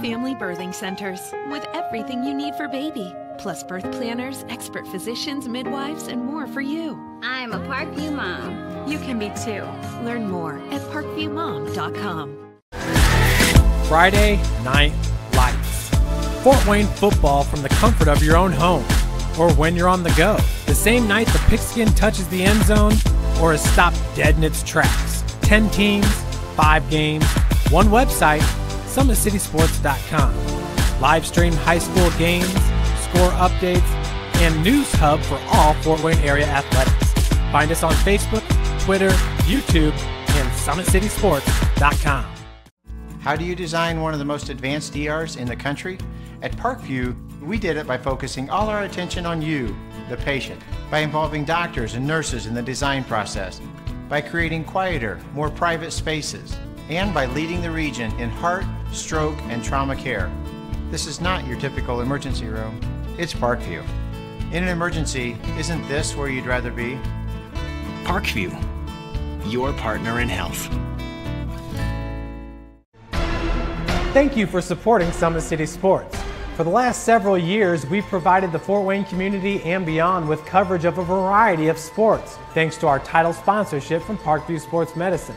family birthing centers with everything you need for baby, plus birth planners, expert physicians, midwives, and more for you. I'm a Parkview mom. You can be too. Learn more at parkviewmom.com. Friday Night Lights. Fort Wayne football from the comfort of your own home, or when you're on the go. The same night the pigskin touches the end zone, or is stopped dead in its tracks. 10 teams, 5 games, one website, summitcitysports.com. Live stream high school games, score updates, and news hub for all Fort Wayne area athletics. Find us on Facebook, Twitter, YouTube, and summitcitysports.com. How do you design one of the most advanced ERs in the country? At Parkview, we did it by focusing all our attention on you, the patient, by involving doctors and nurses in the design process, by creating quieter, more private spaces, and by leading the region in heart, stroke, and trauma care. This is not your typical emergency room. It's Parkview. In an emergency, isn't this where you'd rather be? Parkview, your partner in health. Thank you for supporting Summit City Sports. For the last several years, we've provided the Fort Wayne community and beyond with coverage of a variety of sports, thanks to our title sponsorship from Parkview Sports Medicine.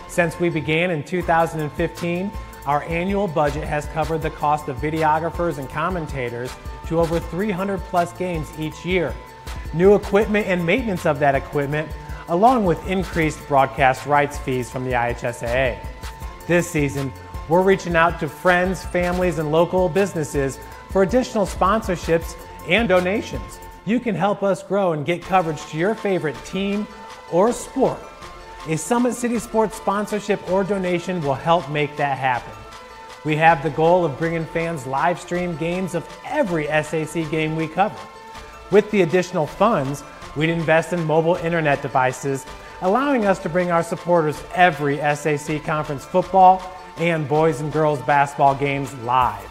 Since we began in 2015, our annual budget has covered the cost of videographers and commentators to over 300 plus games each year. New equipment and maintenance of that equipment, along with increased broadcast rights fees from the IHSAA. This season, we're reaching out to friends, families, and local businesses for additional sponsorships and donations. You can help us grow and get coverage to your favorite team or sport. A Summit City Sports sponsorship or donation will help make that happen. We have the goal of bringing fans live stream games of every SAC game we cover. With the additional funds, we'd invest in mobile internet devices, allowing us to bring our supporters every SAC conference football and boys and girls basketball games live,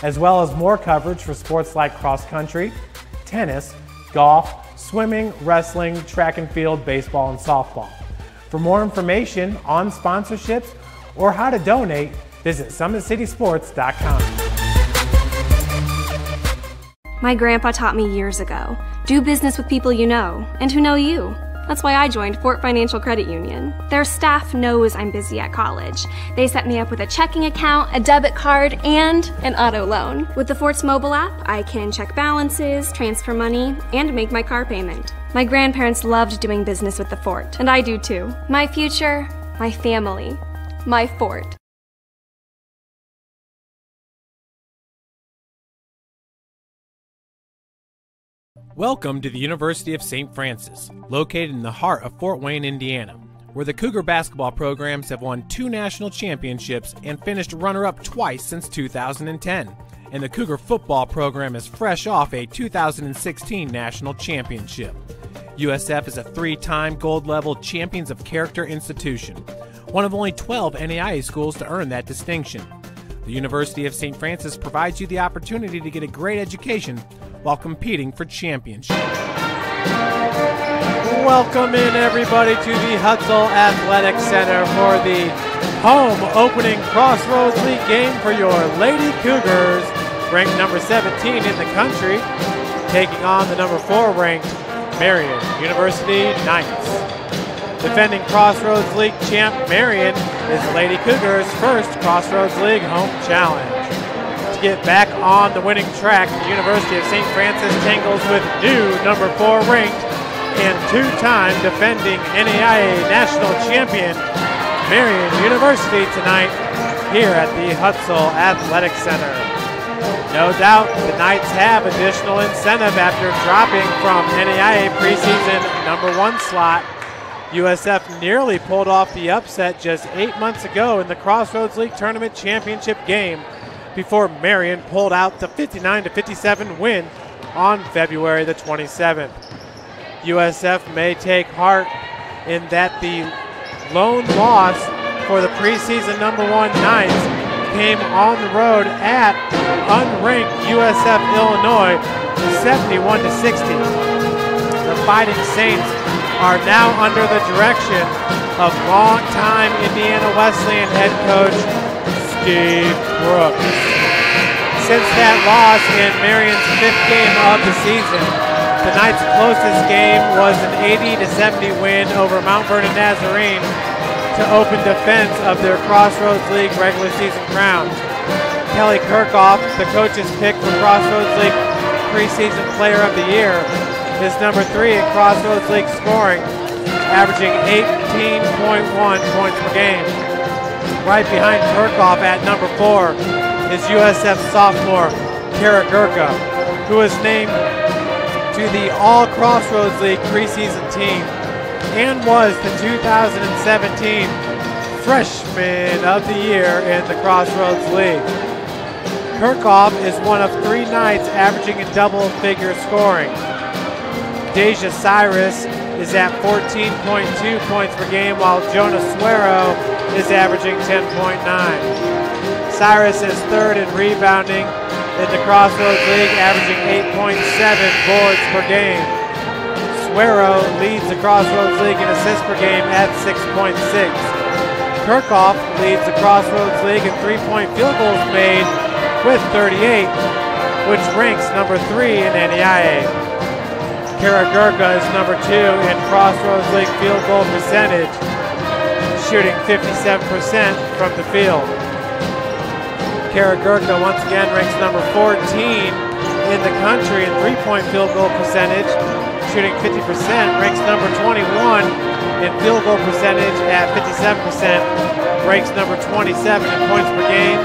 as well as more coverage for sports like cross country, tennis, golf, swimming, wrestling, track and field, baseball, and softball. For more information on sponsorships or how to donate, visit summitcitysports.com. My grandpa taught me years ago, do business with people you know and who know you. That's why I joined Fort Financial Credit Union. Their staff knows I'm busy at college. They set me up with a checking account, a debit card, and an auto loan. With the Fort's mobile app, I can check balances, transfer money, and make my car payment. My grandparents loved doing business with the Fort, and I do too. My future, my family, my Fort. Welcome to the University of St. Francis, located in the heart of Fort Wayne, Indiana, where the Cougar basketball programs have won 2 national championships and finished runner-up twice since 2010. And the Cougar football program is fresh off a 2016 national championship. USF is a 3-time gold-level Champions of Character institution, one of only 12 NAIA schools to earn that distinction. The University of St. Francis provides you the opportunity to get a great education while competing for championship. Welcome in everybody to the Hutzel Athletic Center for the home opening Crossroads League game for your Lady Cougars, ranked number 17 in the country, taking on the number 4 ranked Marian University Knights. Defending Crossroads League champ Marian is Lady Cougars' first Crossroads League home challenge. Get back on the winning track, the University of St. Francis tangles with new number 4 ranked and 2-time defending NAIA national champion Marian University tonight here at the Hutzel Athletic Center. No doubt the Knights have additional incentive after dropping from NAIA preseason number 1 slot. USF nearly pulled off the upset just 8 months ago in the Crossroads League Tournament Championship game, before Marian pulled out the 59-57 win on February the 27th. USF may take heart in that the lone loss for the preseason number 1 Knights came on the road at unranked USF Illinois 71-60. The Fighting Saints are now under the direction of longtime Indiana Wesleyan head coach Steve Brooks. Since that loss in Marian's 5th game of the season, tonight's closest game was an 80-70 win over Mount Vernon Nazarene to open defense of their Crossroads League regular season crown. Kelly Kirkhoff, the coach's pick for Crossroads League preseason player of the year, is number 3 in Crossroads League scoring, averaging 18.1 points per game. Right behind Kirkhoff at number 4 is USF sophomore Kara Gerka, who was named to the All Crossroads League preseason team and was the 2017 Freshman of the Year in the Crossroads League. Kirkhoff is one of 3 Knights averaging in double-figure scoring. Deja Cyrus is at 14.2 points per game, while Jonah Suero is averaging 10.9. Cyrus is 3rd in rebounding in the Crossroads League, averaging 8.7 boards per game. Suero leads the Crossroads League in assists per game at 6.6. Kirkhoff leads the Crossroads League in 3-point field goals made with 38, which ranks number 3 in NEIA. Kara Gerka is number 2 in Crossroads League field goal percentage, shooting 57% from the field. Kara Gerka once again ranks number 14 in the country in 3-point field goal percentage, shooting 50%, ranks number 21 in field goal percentage at 57%, ranks number 27 in points per game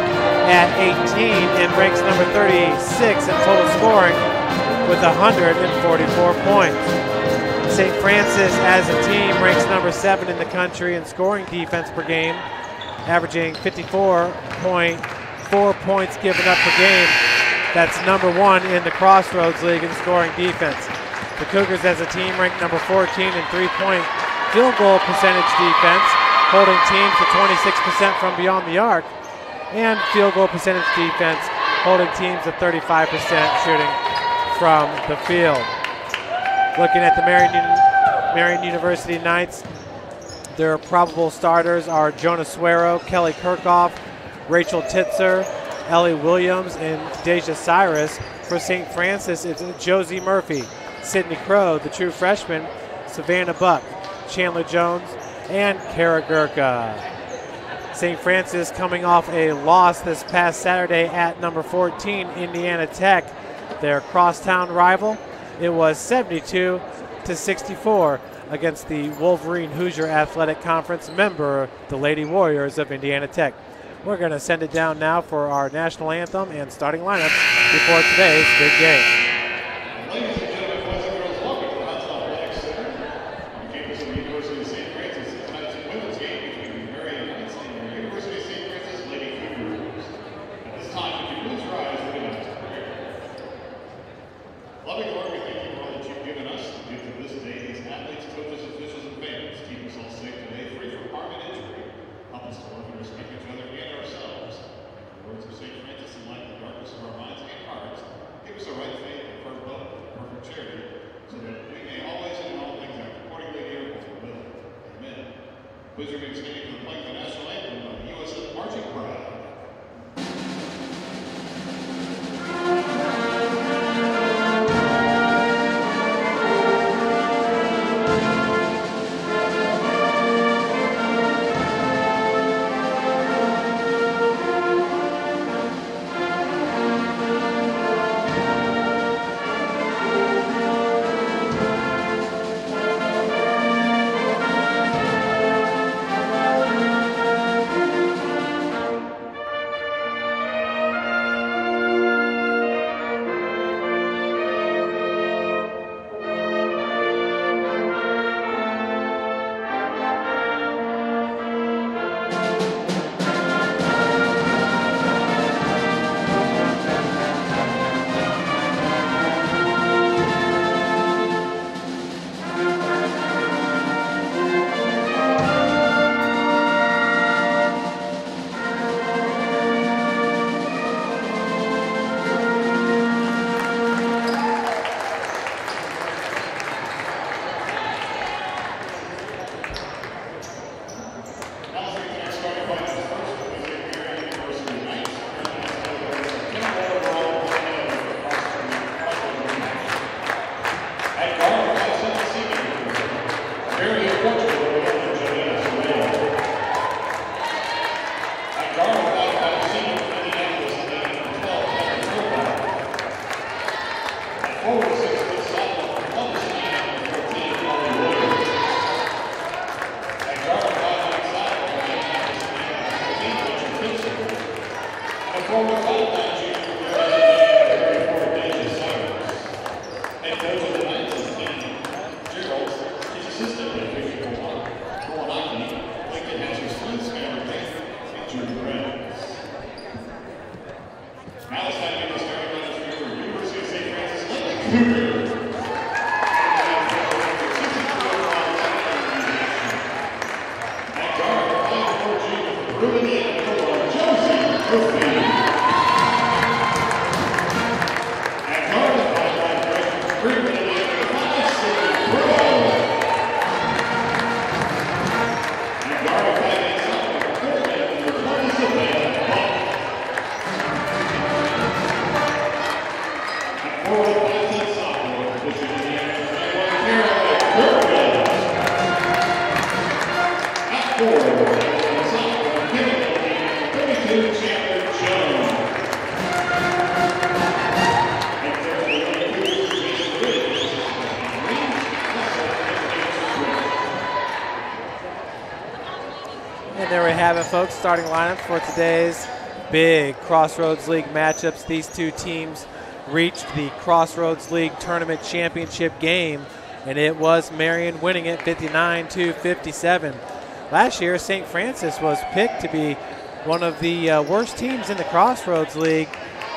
at 18, and ranks number 36 in total scoring with 144 points. St. Francis as a team ranks number 7 in the country in scoring defense per game, averaging 54.4 points given up per game. That's number 1 in the Crossroads League in scoring defense. The Cougars as a team ranked number 14 in 3-point field goal percentage defense, holding teams to 26% from beyond the arc, and field goal percentage defense, holding teams to 35% shooting from the field. Looking at the Marian University Knights, their probable starters are Jonah Suero, Kelly Kirkhoff, Rachel Titzer, Ellie Williams, and Deja Cyrus. For St. Francis, it's Josie Murphy, Sydney Crow, the true freshman, Savannah Buck, Chandler Jones, and Kara Gerka. St. Francis coming off a loss this past Saturday at number 14, Indiana Tech, their crosstown rival. It was 72-64 against the Wolverine Hoosier Athletic Conference member, the Lady Warriors of Indiana Tech. We're going to send it down now for our national anthem and starting lineups before today's big game. Ladies and gentlemen, boys and girls, welcome to the Hudson Athletic Center. On campus of the University of St. Francis, tonight's women's game between the Marian Knights and the University of St. Francis Lady Cougars. At this time, would you please rise for the next prayer? Loving Lord, we thank you for all that you've given us. The gift of this day, these athletes, coaches, officials, and fans. Keep us all safe today, free from harm and injury. Help us to love and respect each other and ourselves. In the words of St. Francis, in light of the darkness of our minds and hearts, give us a right faith and firm hope and perfect charity, so that we may always and in all things act accordingly to your holy will. Amen. Please remain standing for the playing of the national anthem by the USF Marching Choir. And there we have it, folks. Starting lineup for today's big Crossroads League matchups. These two teams reached the Crossroads League Tournament Championship game, and it was Marian winning it 59-57. Last year, St. Francis was picked to be one of the worst teams in the Crossroads League.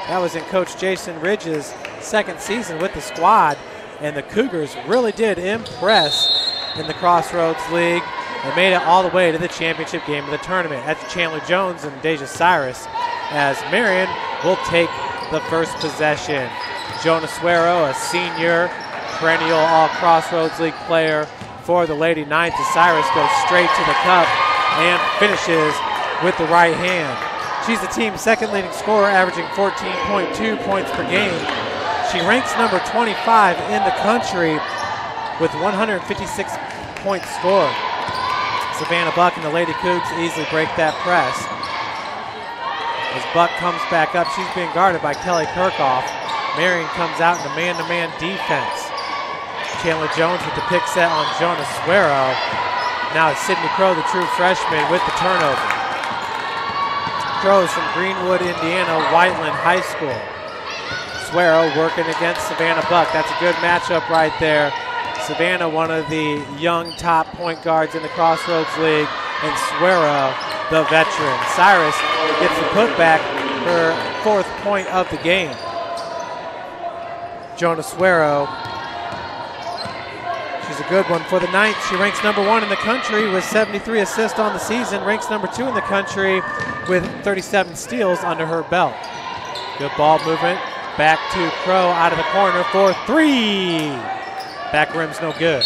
That was in Coach Jason Ridge's second season with the squad, and the Cougars really did impress in the Crossroads League. They made it all the way to the championship game of the tournament. That's Chandler Jones and Deja Cyrus, as Marian will take the first possession. Jonah Suero, a senior, perennial All-Crossroads League player for the Lady Knights. Cyrus goes straight to the cup and finishes with the right hand. She's the team's second leading scorer, averaging 14.2 points per game. She ranks number 25 in the country with 156 points scored. Savannah Buck and the Lady Cougs easily break that press. As Buck comes back up, she's being guarded by Kelly Kirkhoff. Marian comes out in a man-to-man defense. Chandler Jones with the pick set on Jonah Suero. Now it's Sydney Crow, the true freshman, with the turnover. Crow is from Greenwood, Indiana, Whiteland High School. Suero working against Savannah Buck. That's a good matchup right there. Savannah, one of the young top point guards in the Crossroads League, and Suero, the veteran. Cyrus gets the putback, her fourth point of the game. Jonah Suero, she's a good one for the Knights. She ranks number 1 in the country with 73 assists on the season, ranks number 2 in the country with 37 steals under her belt. Good ball movement, back to Crow out of the corner for 3. Back rim's no good.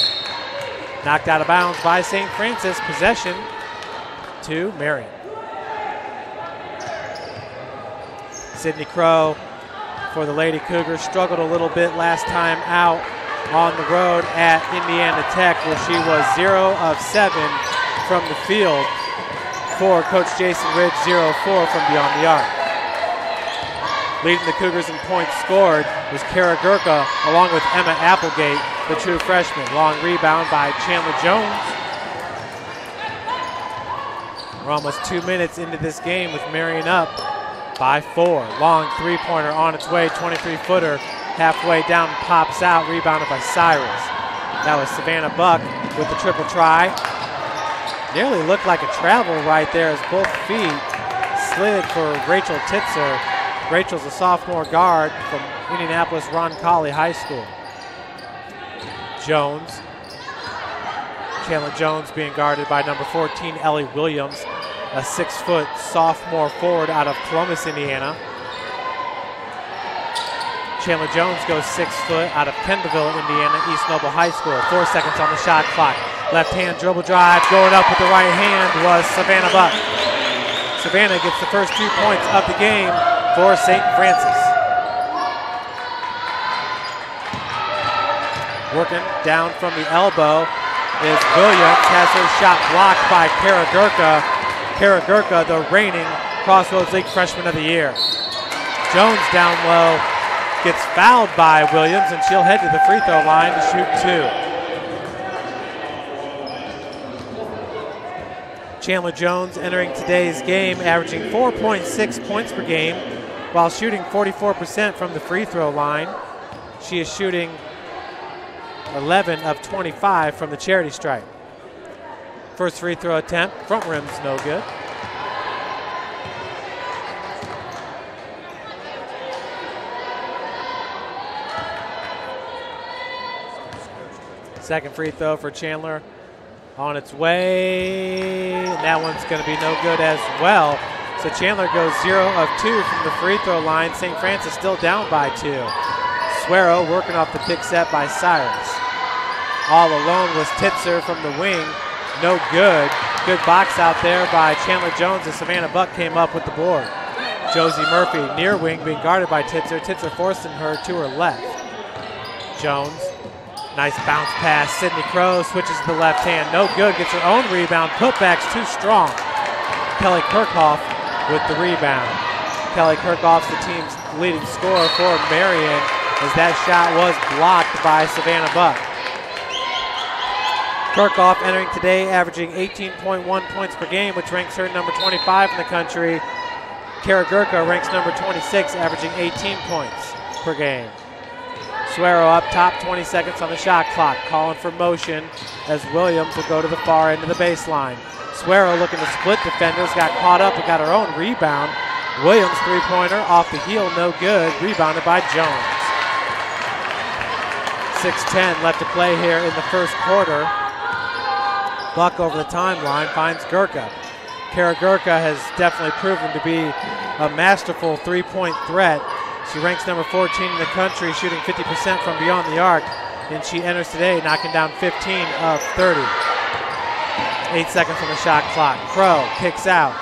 Knocked out of bounds by St. Francis. Possession to Marian. Sydney Crow for the Lady Cougars struggled a little bit last time out on the road at Indiana Tech, where she was 0 of 7 from the field for Coach Jason Ridge, 0 of 4 from beyond the arc. Leading the Cougars in points scored was Gerka, along with Emma Applegate, the true freshman. Long rebound by Chandler Jones. We're almost 2 minutes into this game with Marian up by 4. Long three-pointer on its way, 23-footer. Halfway down, pops out, rebounded by Cyrus. That was Savannah Buck with the triple try. Nearly looked like a travel right there as both feet slid for Rachel Titzer. Rachel's a sophomore guard from Indianapolis Roncalli High School. Jones. Chandler Jones being guarded by number 14, Ellie Williams, a 6-foot sophomore forward out of Columbus, Indiana. Chandler Jones goes 6 foot out of Kendallville, Indiana, East Noble High School. 4 seconds on the shot clock. Left hand dribble drive, going up with the right hand was Savannah Buck. Savannah gets the first 2 points of the game for St. Francis. Working down from the elbow is Williams, has her shot blocked by Gerka. Gerka, the reigning Crossroads League Freshman of the Year. Jones down low, gets fouled by Williams, and she'll head to the free throw line to shoot 2. Chandler Jones entering today's game, averaging 4.6 points per game, while shooting 44% from the free throw line. She is shooting 11 of 25 from the charity stripe. First free throw attempt, front rim's no good. Second free throw for Chandler on its way. That one's going to be no good as well. So Chandler goes 0 of 2 from the free throw line. St. Francis still down by 2. Suero working off the pick set by Cyrus. All alone was Titzer from the wing. No good. Good box out there by Chandler Jones as Savannah Buck came up with the board. Josie Murphy near wing being guarded by Titzer. Titzer forcing her to her left. Jones. Nice bounce pass. Sydney Crow switches to the left hand. No good. Gets her own rebound. Putback's too strong. Kelly Kirkhoff with the rebound. Kelly Kirkhoff's the team's leading scorer for Marian, as that shot was blocked by Savannah Buck. Kirkhoff entering today averaging 18.1 points per game, which ranks her number 25 in the country. Kara Gerka ranks number 26, averaging 18 points per game. Suero up top, 20 seconds on the shot clock, calling for motion as Williams will go to the far end of the baseline. Suero looking to split defenders, got caught up and got her own rebound. Williams three-pointer off the heel, no good, rebounded by Jones. 6:10 left to play here in the first quarter. Buck over the timeline finds Gerka. Kara Gerka has definitely proven to be a masterful three-point threat. She ranks number 14 in the country, shooting 50% from beyond the arc, and she enters today knocking down 15 of 30. 8 seconds on the shot clock. Crow kicks out.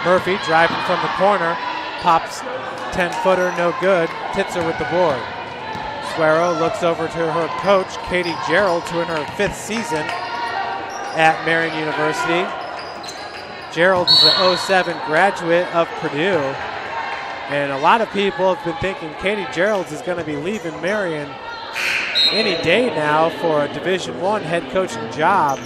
Murphy driving from the corner, pops 10-footer, no good. Titzer with the board. Suero looks over to her coach, Katie Gerald, who in her 5th season at Marian University. Gerald is an 07 graduate of Purdue. And a lot of people have been thinking Katie Gerald is going to be leaving Marian any day now for a Division I head coaching job.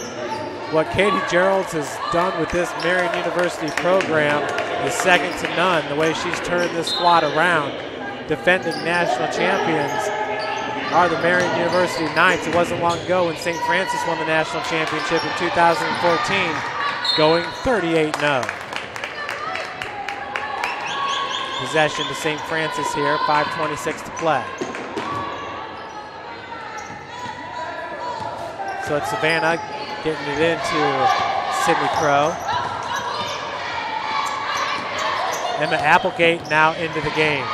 What Katie Gerald has done with this Marian University program is second to none. The way she's turned this squad around. Defending national champions are the Marian University Knights. It wasn't long ago when St. Francis won the national championship in 2014, going 38-0. Possession to St. Francis here, 5:26 to play. So it's Savannah getting it into Sydney Crow. Emma Applegate now into the game.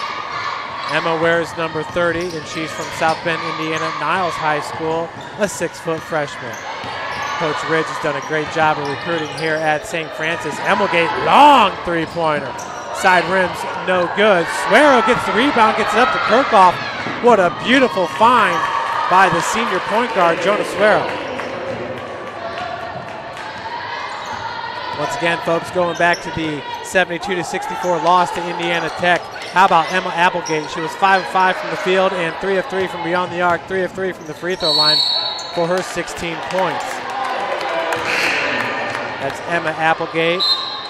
Emma wears number 30, and she's from South Bend, Indiana, Niles High School, a 6-foot freshman. Coach Ridge has done a great job of recruiting here at St. Francis. Applegate, long three-pointer. Side rims, no good. Suero gets the rebound, gets it up to Kirkhoff. What a beautiful find by the senior point guard, Jonah Suero. Once again, folks, going back to the 72-64 loss to Indiana Tech. How about Emma Applegate? She was 5 of 5 from the field and 3 of 3 from beyond the arc, 3 of 3 from the free throw line for her 16 points. That's Emma Applegate.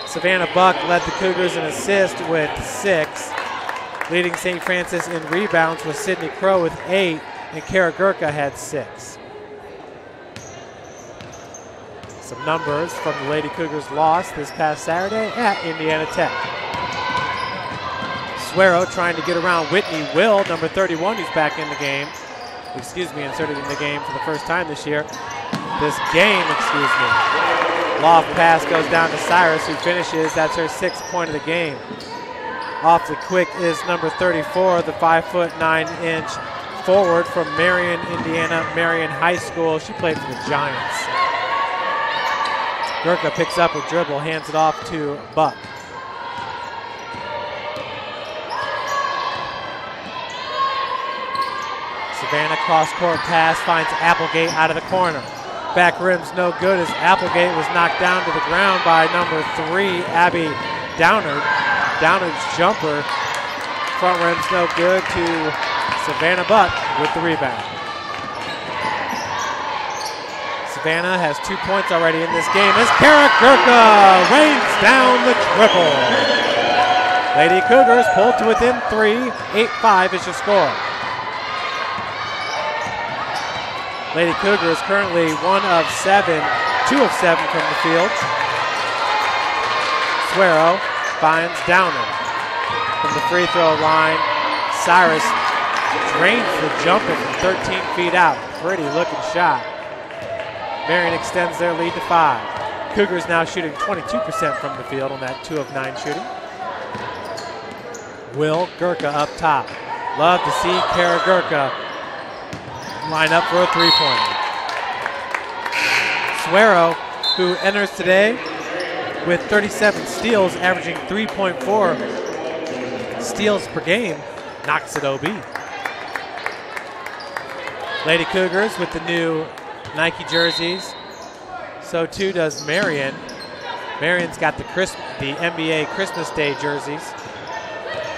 Savannah Buck led the Cougars in assists with 6. Leading St. Francis in rebounds was Sydney Crow with 8, and Kara Gerka had 6. Some numbers from the Lady Cougars' loss this past Saturday at Indiana Tech. Suero trying to get around Whitney Will, number 31, who's back in the game. Inserted in the game for the first time this year. Loft pass goes down to Cyrus, who finishes. That's her 6th point of the game. Off the quick is number 34, the 5'9" forward from Marian, Indiana, Marian High School. She played for the Giants. Gerka picks up her dribble, hands it off to Buck. Savannah cross-court pass finds Applegate out of the corner. Back rim's no good as Applegate was knocked down to the ground by number 3, Abby Downard. Downard's jumper, front rim's no good to Savannah Buck with the rebound. Savannah has 2 points already in this game as Kara Gerka rains down the triple. Lady Cougars pulled to within 3, 8-5 is your score. Lady Cougars currently 1 of 7, 2 of 7 from the field. Suero finds Downer. From the free throw line, Cyrus drains the jumper from 13 feet out. Pretty looking shot. Marian extends their lead to 5. Cougars now shooting 22% from the field on that 2 of 9 shooting. Will Gerka up top. Love to see Kara Gerka line up for a three-pointer. Suero, who enters today with 37 steals, averaging 3.4 steals per game, knocks it OB. Lady Cougars with the new Nike jerseys. So too does Marian. Marian's got the NBA Christmas Day jerseys,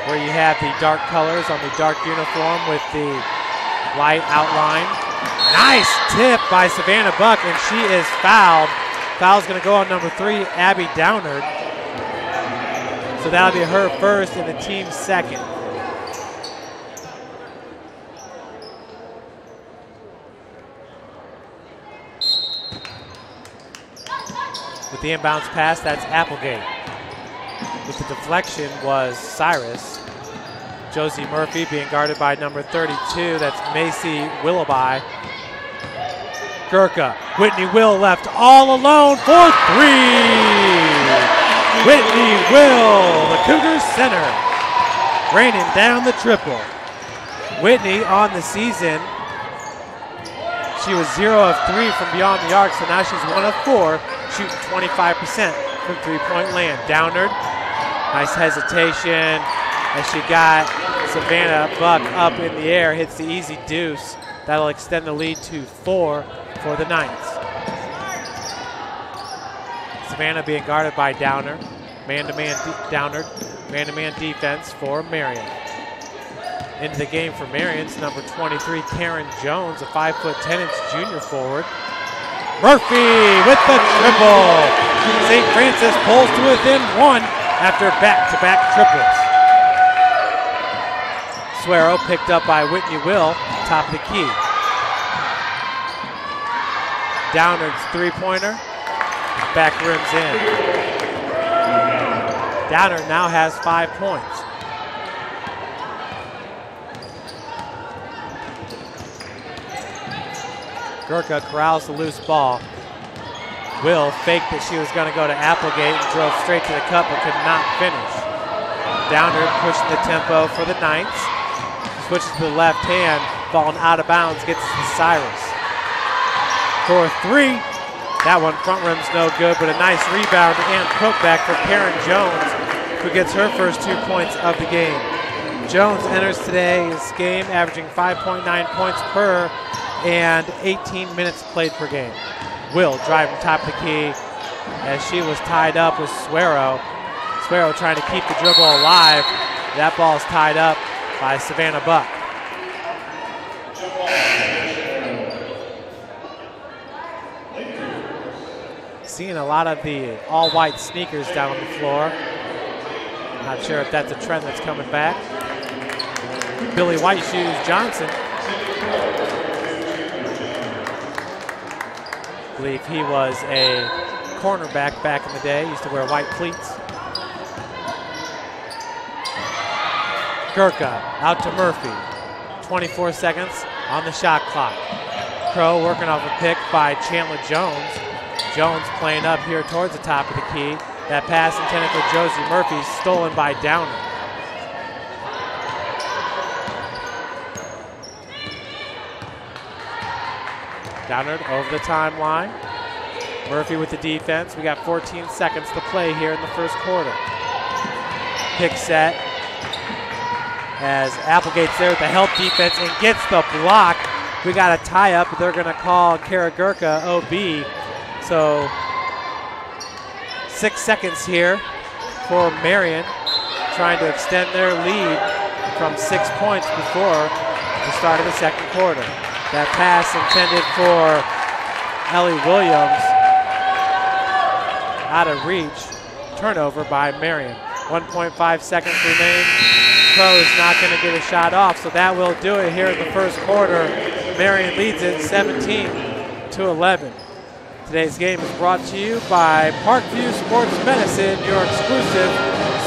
where you have the dark colors on the dark uniform with the light outline. Nice tip by Savannah Buck, and she is fouled. Foul's going to go on number 3, Abby Downard. So that'll be her first and the team's second. With the inbounds pass, that's Applegate. With the deflection was Cyrus. Josie Murphy being guarded by number 32, that's Macy Willoughby. Gerka, Whitney Will left all alone for 3. Whitney Will, the Cougars center, raining down the triple. Whitney on the season, she was 0 of 3 from beyond the arc, so now she's 1 of 4, shooting 25% from three-point land. Downard, nice hesitation as she got Savannah Buck up in the air, hits the easy deuce. That'll extend the lead to 4 for the Knights. Savannah being guarded by Downard. Man-to-man Downard, man-to-man defense for Marian. Into the game for Marian's number 23, Karen Jones, a 5'10" junior forward. Murphy with the triple. St. Francis pulls to within 1 after back-to-back triples. Suero picked up by Whitney Will, top of the key. Downard's three-pointer, back rims in. Downard now has 5 points. Gerka corrals the loose ball. Will faked that she was going to go to Applegate and drove straight to the cup but could not finish. Downard pushing the tempo for the Knights. Switches to the left hand, falling out of bounds, gets to Cyrus. For 3, that one front rim's no good, but a nice rebound and putback for Karen Jones, who gets her first 2 points of the game. Jones enters today's game averaging 5.9 points per and 18 minutes played per game. Will driving top of the key as she was tied up with Suero. Suero trying to keep the dribble alive. That ball's tied up by Savannah Buck. Seeing a lot of the all-white sneakers down on the floor. Not sure if that's a trend that's coming back. Billy White Shoes Johnson. I believe he was a cornerback back in the day. He used to wear white cleats. Gerka out to Murphy. 24 seconds on the shot clock. Crow working off a pick by Chandler Jones. Jones playing up here towards the top of the key. That pass intended for Josie Murphy, stolen by Downer. Downard over the timeline. Murphy with the defense. We got 14 seconds to play here in the first quarter. Pick set as Applegate's there with the help defense and gets the block. We got a tie up. They're going to call Kara Gerka OB. So 6 seconds here for Marian, trying to extend their lead from 6 points before the start of the second quarter. That pass intended for Ellie Williams, out of reach. Turnover by Marian. 1.5 seconds remain. Crow is not going to get a shot off, so that will do it here in the first quarter. Marian leads it 17-11. Today's game is brought to you by Parkview Sports Medicine, your exclusive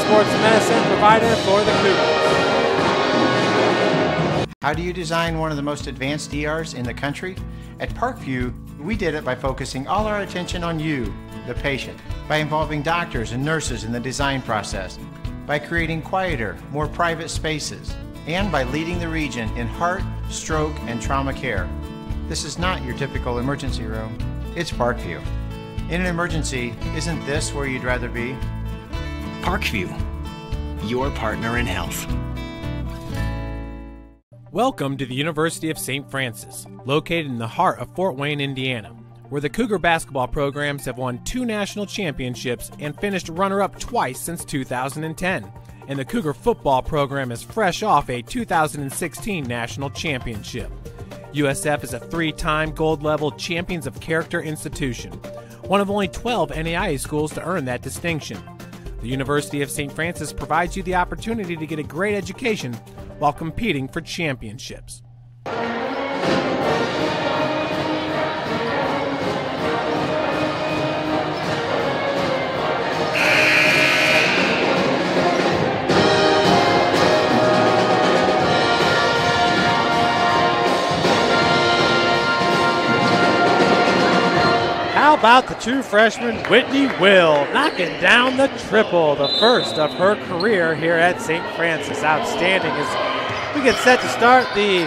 sports medicine provider for the Cougars. How do you design one of the most advanced ERs in the country? At Parkview, we did it by focusing all our attention on you, the patient, by involving doctors and nurses in the design process, by creating quieter, more private spaces, and by leading the region in heart, stroke, and trauma care. This is not your typical emergency room. It's Parkview. In an emergency, isn't this where you'd rather be? Parkview, your partner in health. Welcome to the University of St. Francis, located in the heart of Fort Wayne, Indiana, where the Cougar basketball programs have won 2 national championships and finished runner-up twice since 2010. And the Cougar football program is fresh off a 2016 national championship. USF is a 3-time gold-level Champions of Character institution, one of only 12 NAIA schools to earn that distinction. The University of St. Francis provides you the opportunity to get a great education while competing for championships. How about the true freshman Whitney Will knocking down the triple, the first of her career here at St. Francis. Outstanding as we get set to start the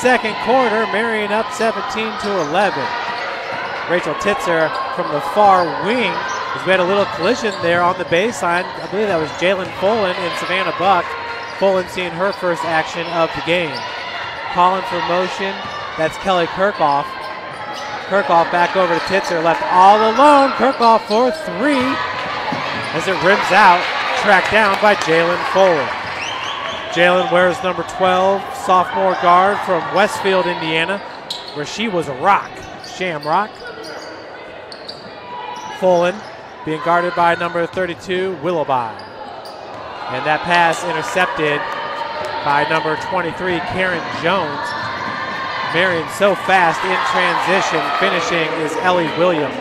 second quarter. Marian up 17-11. Rachel Titzer from the far wing, as we had a little collision there on the baseline. I believe that was Jalen Folan and Savannah Buck. Folan seeing her first action of the game. Calling for motion, that's Kelly Kirkhoff. Kirkhoff back over to Titzer, left all alone. Kirkhoff for 3 as it rims out, tracked down by Jalen Folan. Jalen wears number 12, sophomore guard from Westfield, Indiana, where she was a rock, Shamrock. Folan being guarded by number 32, Willoughby. And that pass intercepted by number 23, Karen Jones. Marian so fast in transition. Finishing is Ellie Williams.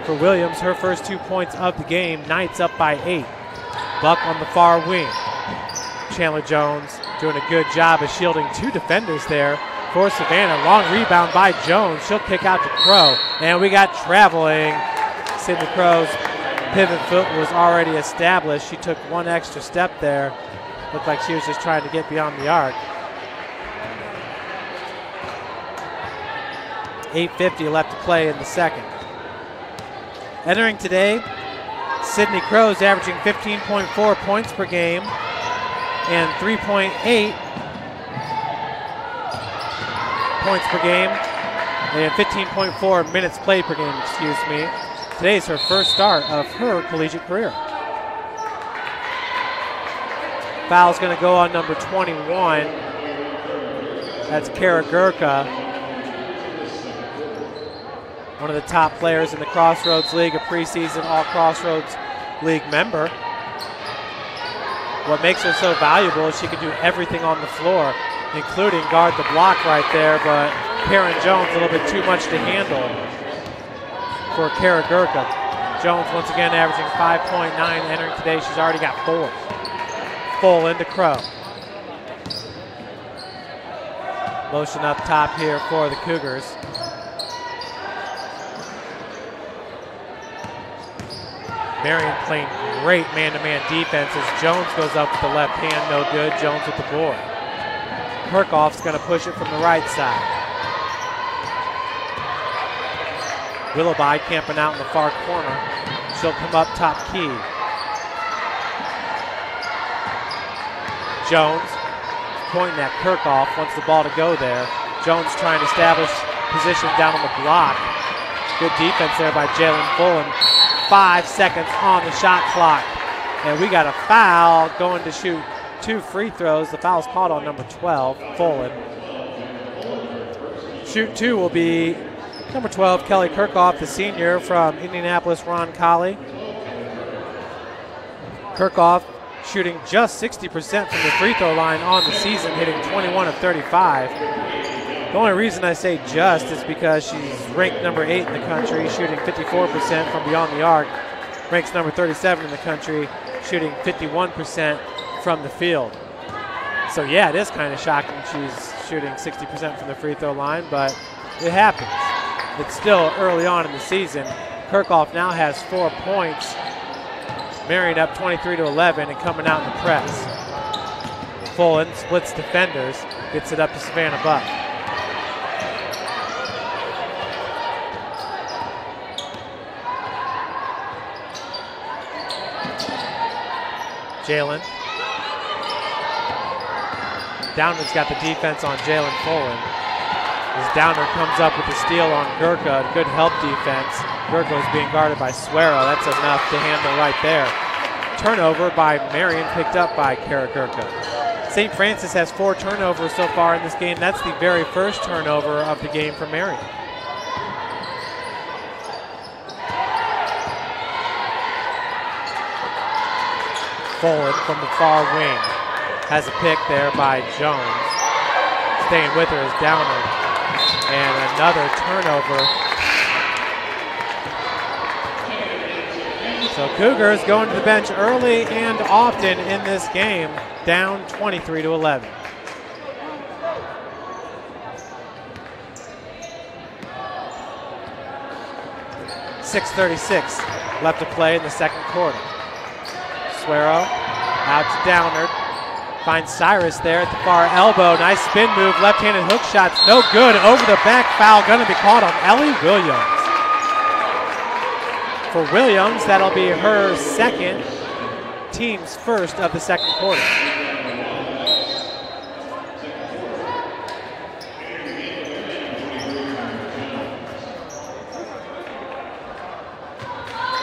For Williams, her first 2 points of the game. Knights up by 8. Buck on the far wing. Chandler Jones doing a good job of shielding 2 defenders there for Savannah. Long rebound by Jones. She'll kick out to Crow. And we got traveling. Sydney Crow's pivot foot was already established. She took 1 extra step there. Looked like she was just trying to get beyond the arc. 8:50 left to play in the second. Entering today, Sydney Crow's averaging 15.4 points per game and 3.8 points per game and 15.4 minutes played per game, excuse me. Today's her first start of her collegiate career. Foul's going to go on number 21. That's Kara Gerka, one of the top players in the Crossroads League, a preseason All-Crossroads League member. What makes her so valuable is she can do everything on the floor, including guard the block right there, but Karen Jones a little bit too much to handle for Kara Gerka. Jones once again averaging 5.9, entering today. She's already got 4. Full into Crow. Motion up top here for the Cougars. Marian playing great man-to-man defense as Jones goes up with the left hand, no good. Jones with the board. Kirkhoff's going to push it from the right side. Willoughby camping out in the far corner. She'll come up top key. Jones pointing at Kirkhoff, wants the ball to go there. Jones trying to establish position down on the block. Good defense there by Jalen Folan. 5 seconds on the shot clock. And we got a foul going to shoot 2 free throws. The foul's called on number 12, Folan. Shoot 2 will be number 12, Kelly Kirkhoff, the senior from Indianapolis, Ron Colley. Kirkhoff shooting just 60% from the free throw line on the season, hitting 21 of 35. The only reason I say just is because she's ranked number 8 in the country, shooting 54% from beyond the arc. Ranks number 37 in the country, shooting 51% from the field. So yeah, it is kind of shocking she's shooting 60% from the free throw line, but it happens. It's still early on in the season. Kirkhoff now has 4 points. Marian up 23-11 and coming out in the press. Folan splits defenders, gets it up to Savannah Buck. Jalen. Downman's got the defense on Jalen Folan. As Downer comes up with the steal on Gerka, good help defense. Gerka is being guarded by Suero. That's enough to handle right there. Turnover by Marian, picked up by Kara Gerka. St. Francis has 4 turnovers so far in this game. That's the very first turnover of the game for Marian. Forward from the far wing. Has a pick there by Jones. Staying with her is Downer. And another turnover. So Cougars going to the bench early and often in this game, down 23-11. .6:36 left to play in the second quarter. Suero out to Downard. Finds Cyrus there at the far elbow. Nice spin move, left-handed hook shots, no good. Over the back, foul going to be called on Ellie Williams. For Williams, that'll be her second, team's first of the second quarter.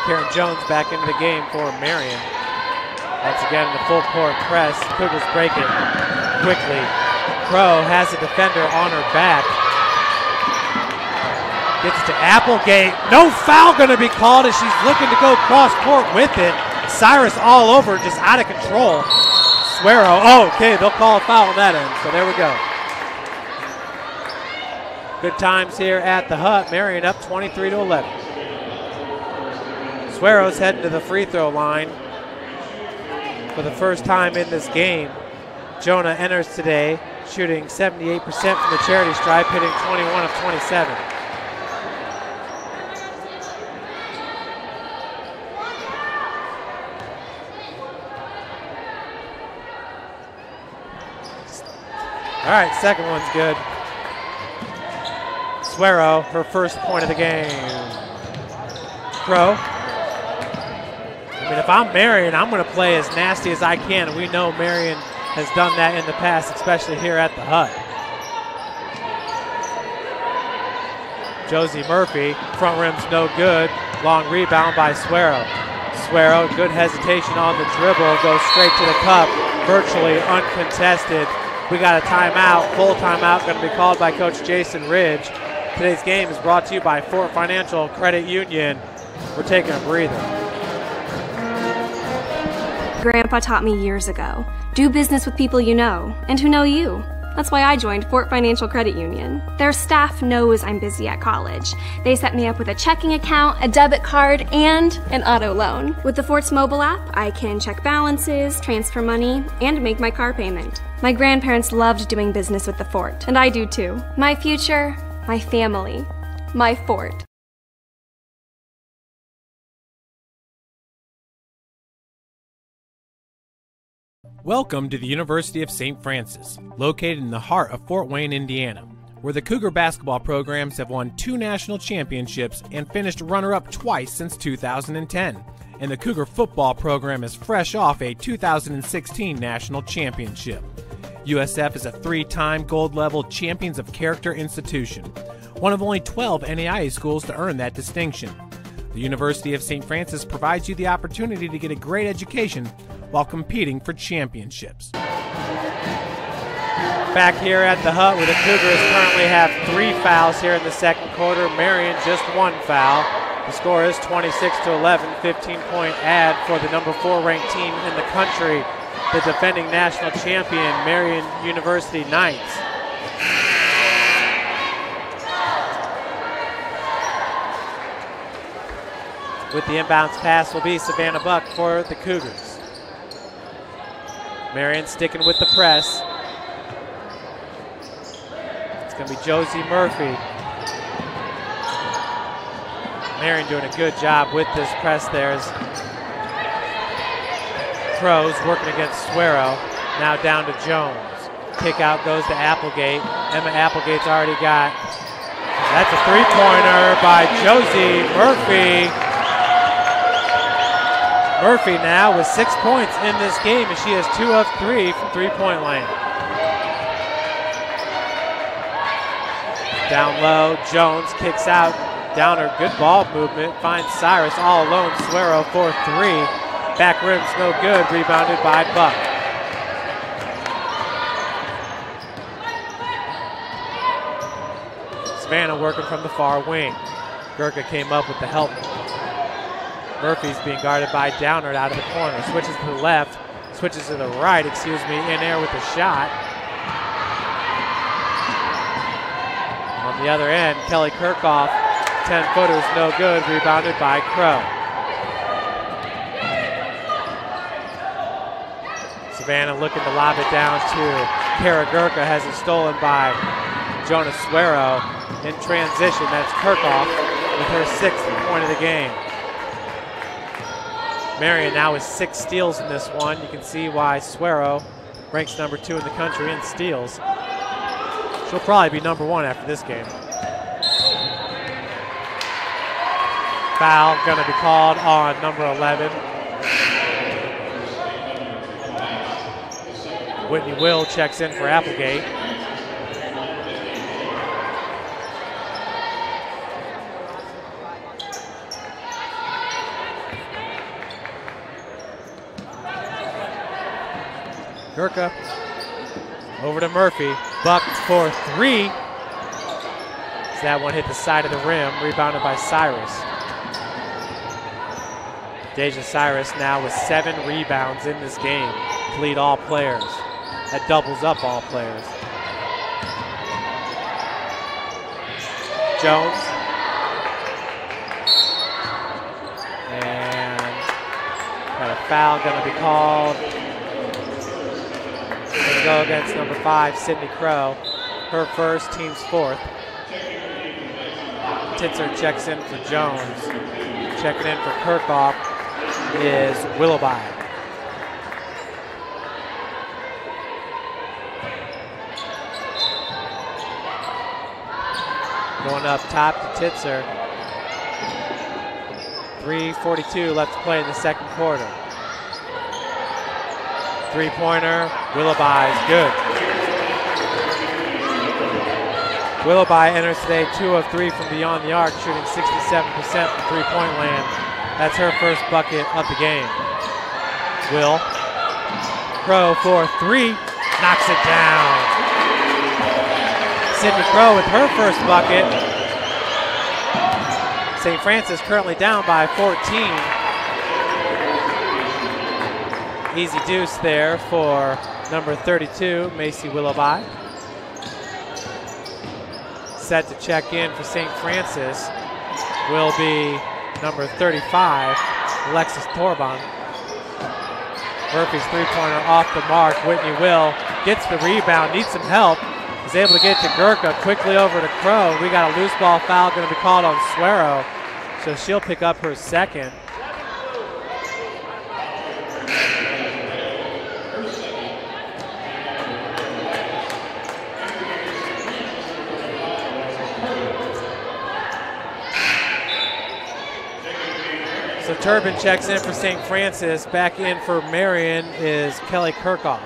Karen Jones back into the game for Marian. Once again in the full court press. Cougars break it quickly. Crow has a defender on her back. Gets to Applegate. No foul going to be called as she's looking to go cross court with it. Cyrus all over, just out of control. Suero. Oh, okay, they'll call a foul on that end. So there we go. Good times here at the Hut. Marian up 23-11. Suero's heading to the free throw line for the first time in this game. Jonah enters today, shooting 78% from the charity stripe, hitting 21 of 27. All right, second one's good. Suero, her first point of the game. Crow. I mean, if I'm Marian, I'm going to play as nasty as I can. And we know Marian has done that in the past, especially here at the Hut. Josie Murphy, front rim's no good. Long rebound by Suero. Suero, good hesitation on the dribble, goes straight to the cup, virtually uncontested. We got a timeout, full timeout, going to be called by Coach Jason Ridge. Today's game is brought to you by Fort Financial Credit Union. We're taking a breather. Grandpa taught me years ago, do business with people you know and who know you. That's why I joined Fort Financial Credit Union. Their staff knows I'm busy at college. They set me up with a checking account, a debit card, and an auto loan. With the Fort's mobile app, I can check balances, transfer money, and make my car payment. My grandparents loved doing business with the Fort, and I do too. My future, my family, my Fort. Welcome to the University of St. Francis, located in the heart of Fort Wayne, Indiana, where the Cougar basketball programs have won 2 national championships and finished runner-up twice since 2010. And the Cougar football program is fresh off a 2016 national championship. USF is a 3-time gold-level Champions of Character institution, one of only 12 NAIA schools to earn that distinction. The University of St. Francis provides you the opportunity to get a great education while competing for championships. Back here at the Hut, where the Cougars currently have 3 fouls here in the second quarter. Marian just 1 foul. The score is 26-11, 15-point ad for the number 4 ranked team in the country, the defending national champion, Marian University Knights. With the inbounds pass will be Savannah Buck for the Cougars. Marian sticking with the press. It's going to be Josie Murphy. Marian doing a good job with this press there as Crows working against Suero. Now down to Jones. Kick out goes to Applegate. Emma Applegate's already got. That's a 3-pointer by Josie Murphy. Murphy now with 6 points in this game, and she has 2 of 3 from 3-point land. Down low, Jones kicks out. Downer, good ball movement, finds Cyrus all alone. Suero for 3. Back rim's no good, rebounded by Buck. Savannah working from the far wing. Gerka came up with the help. Murphy's being guarded by Downard out of the corner. Switches to the left, switches to the right, in air with the shot. On the other end, Kelly Kirkhoff, 10-footer is no good, rebounded by Crow. Savannah looking to lob it down to Kara Gerka, has it stolen by Jonah Suero. In transition, that's Kirkhoff with her 6th point of the game. Marian now with 6 steals in this one. You can see why Suero ranks number 2 in the country in steals. She'll probably be number 1 after this game. Foul gonna be called on number 11. Whitney Will checks in for Applegate. Gerka over to Murphy. Buck for 3. As that one hit the side of the rim, rebounded by Cyrus. Deja Cyrus now with 7 rebounds in this game to lead all players. That doubles up all players. Jones. And got a foul gonna be called. Gonna go against number 5, Sydney Crow. Her first, team's 4th. Titzer checks in for Jones. Checking in for Kirkhoff is Willoughby. Going up top to Titzer. 3:42 left to play in the second quarter. 3-pointer, Willoughby is good. Willoughby enters today 2 of 3 from beyond the arc, shooting 67% from three-point land. That's her first bucket of the game. Will. Crow for 3, knocks it down. Sydney Crow with her first bucket. St. Francis currently down by 14. Easy deuce there for number 32, Macy Willoughby. Set to check in for St. Francis will be number 35, Alexis Torban. Murphy's 3-pointer off the mark. Whitney Will gets the rebound, needs some help. Is able to get to Gerka, quickly over to Crow. We got a loose ball foul going to be called on Suero, so she'll pick up her second. So Turbin checks in for St. Francis. Back in for Marian is Kelly Kirkhoff.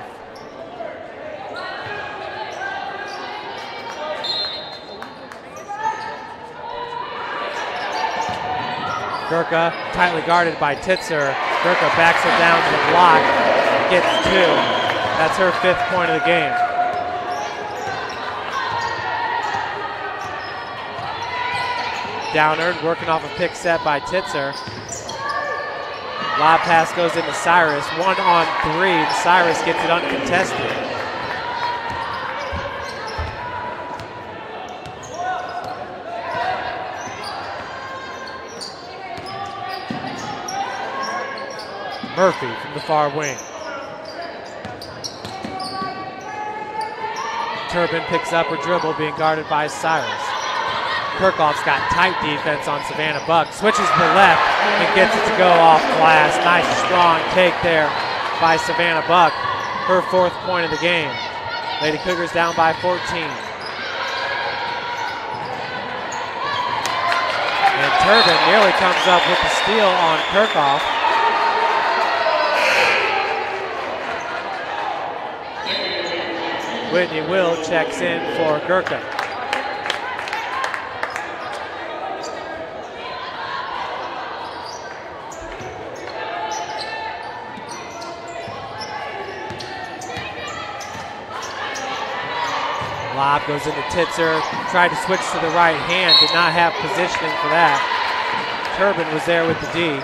Gerka tightly guarded by Titzer. Gerka backs it down to the block, gets 2. That's her 5th point of the game. Downard working off a pick set by Titzer. Lob pass goes into Cyrus. 1-on-3. Cyrus gets it uncontested. Murphy from the far wing. Turbin picks up her dribble, being guarded by Cyrus. Kirkhoff's got tight defense on Savannah Buck. Switches to the left and gets it to go off glass. Nice strong take there by Savannah Buck. Her 4th point of the game. Lady Cougars down by 14. And Turbin nearly comes up with the steal on Kirkhoff. Whitney Will checks in for Gerka. Lob goes into Titzer, tried to switch to the right hand, did not have positioning for that. Turbin was there with the D.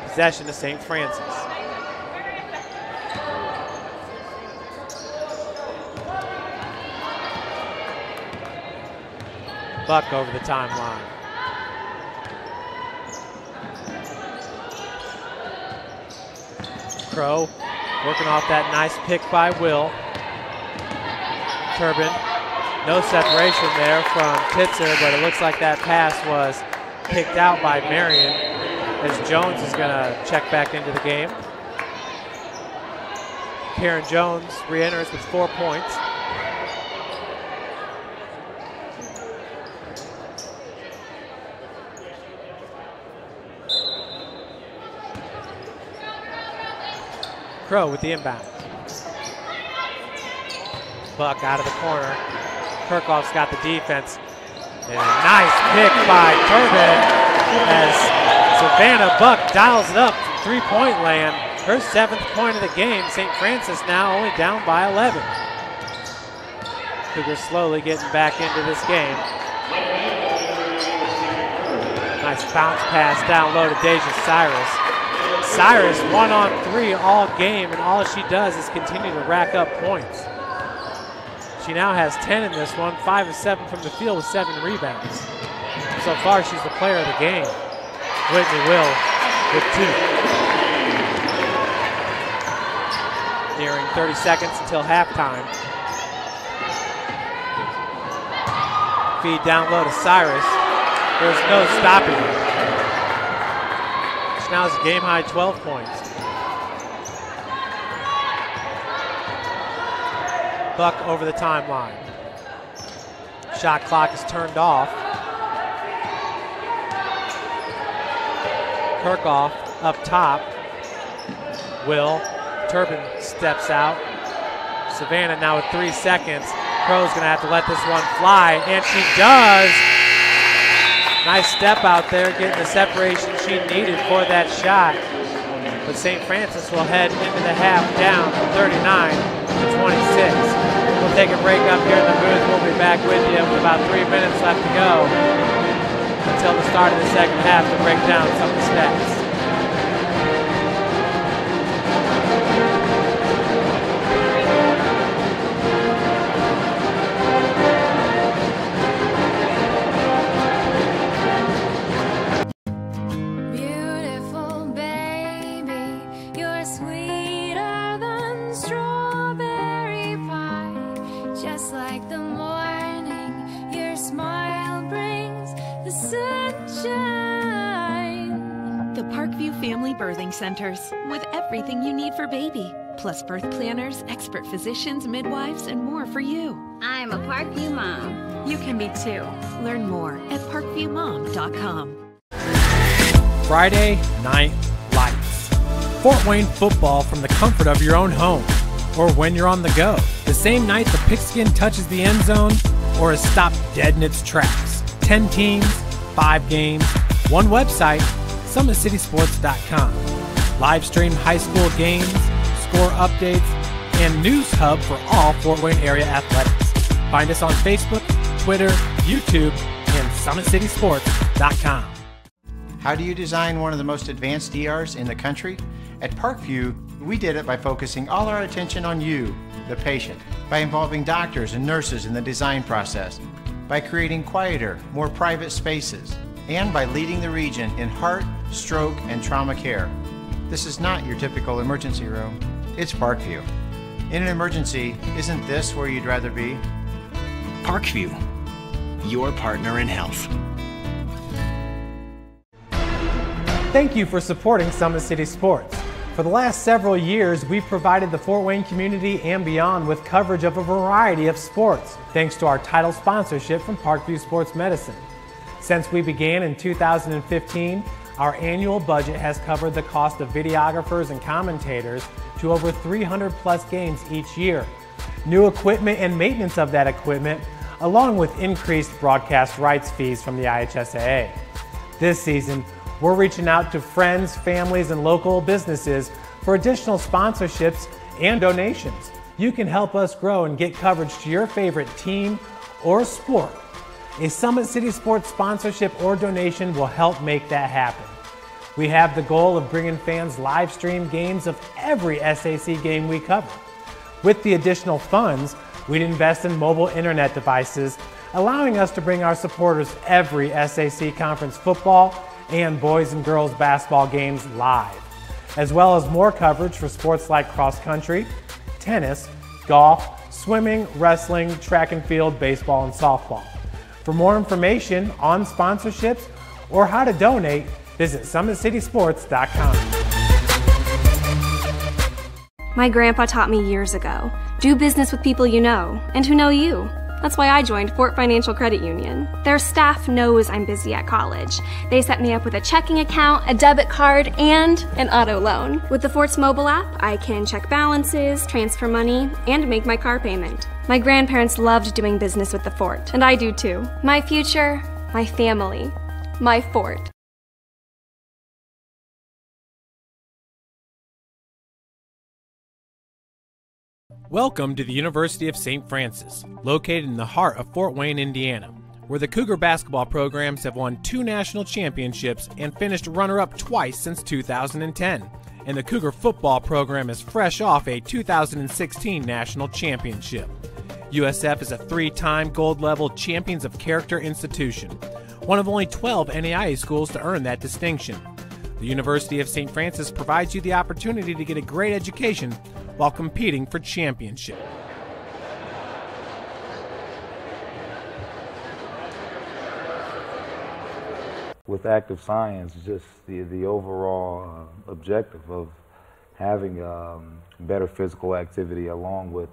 Possession to St. Francis. Buck over the timeline. Crow working off that nice pick by Will. Turbin, no separation there from Titzer, but it looks like that pass was picked out by Marian as Jones is going to check back into the game. Karen Jones re-enters with 4 points. Crow with the inbound. Buck out of the corner. Kirchhoff's got the defense. And a nice pick by Turbin as Savannah Buck dials it up from three-point land. Her 7th point of the game. St. Francis now only down by 11. Cougars slowly getting back into this game. Nice bounce pass down low to Deja Cyrus. Cyrus 1-on-3 all game, and all she does is continue to rack up points. She now has 10 in this one, 5 of 7 from the field with 7 rebounds. So far, she's the player of the game. Whitney Will with 2. Nearing 30 seconds until halftime. Feed down low to Cyrus. There's no stopping her. She now has a game-high 12 points. Buck over the timeline. Shot clock is turned off. Kirchhoff up top. Will. Turbin steps out. Savannah now with 3 seconds. Crow's gonna have to let this one fly, and she does. Nice step out there, getting the separation she needed for that shot. But St. Francis will head into the half down 39-26. We'll take a break up here in the booth. We'll be back with you with about 3 minutes left to go until the start of the second half to break down some of the stats. Birthing centers with everything you need for baby, plus birth planners, expert physicians, midwives, and more for you. I'm a Parkview mom. You can be too. Learn more at parkviewmom.com. Friday Night Lights. Fort Wayne football from the comfort of your own home or when you're on the go. The same night the pigskin touches the end zone or is stopped dead in its tracks. 10 teams, 5 games, 1 website, summitcitysports.com. Live stream high school games, score updates, and news hub for all Fort Wayne area athletics. Find us on Facebook, Twitter, YouTube, and summitcitysports.com. How do you design one of the most advanced ERs in the country? At Parkview, we did it by focusing all our attention on you, the patient, by involving doctors and nurses in the design process, by creating quieter, more private spaces, and by leading the region in heart, stroke, and trauma care. This is not your typical emergency room. It's Parkview. In an emergency, isn't this where you'd rather be? Parkview, your partner in health. Thank you for supporting Summit City Sports. For the last several years, we've provided the Fort Wayne community and beyond with coverage of a variety of sports, thanks to our title sponsorship from Parkview Sports Medicine. Since we began in 2015, our annual budget has covered the cost of videographers and commentators to over 300 plus games each year. New equipment and maintenance of that equipment, along with increased broadcast rights fees from the IHSAA. This season, we're reaching out to friends, families, and local businesses for additional sponsorships and donations. you can help us grow and get coverage to your favorite team or sport. A Summit City Sports sponsorship or donation will help make that happen. We have the goal of bringing fans live stream games of every SAC game we cover. With the additional funds, we'd invest in mobile internet devices, allowing us to bring our supporters every SAC conference football and boys and girls basketball games live, as well as more coverage for sports like cross country, tennis, golf, swimming, wrestling, track and field, baseball, and softball. For more information on sponsorships or how to donate, visit summitcitysports.com. My grandpa taught me years ago, do business with people you know and who know you. That's why I joined Fort Financial Credit Union. Their staff knows I'm busy at college. They set me up with a checking account, a debit card, and an auto loan. With the Fort's mobile app, I can check balances, transfer money, and make my car payment. My grandparents loved doing business with the Fort, and I do too. My future, my family, my Fort. Welcome to the University of St. Francis, located in the heart of Fort Wayne, Indiana, where the Cougar basketball programs have won 2 national championships and finished runner-up twice since 2010. And the Cougar football program is fresh off a 2016 national championship. USF is a 3-time gold-level Champions of Character institution, one of only 12 NAIA schools to earn that distinction. The University of St. Francis provides you the opportunity to get a great education while competing for championship. With active science, just the overall objective of having better physical activity along with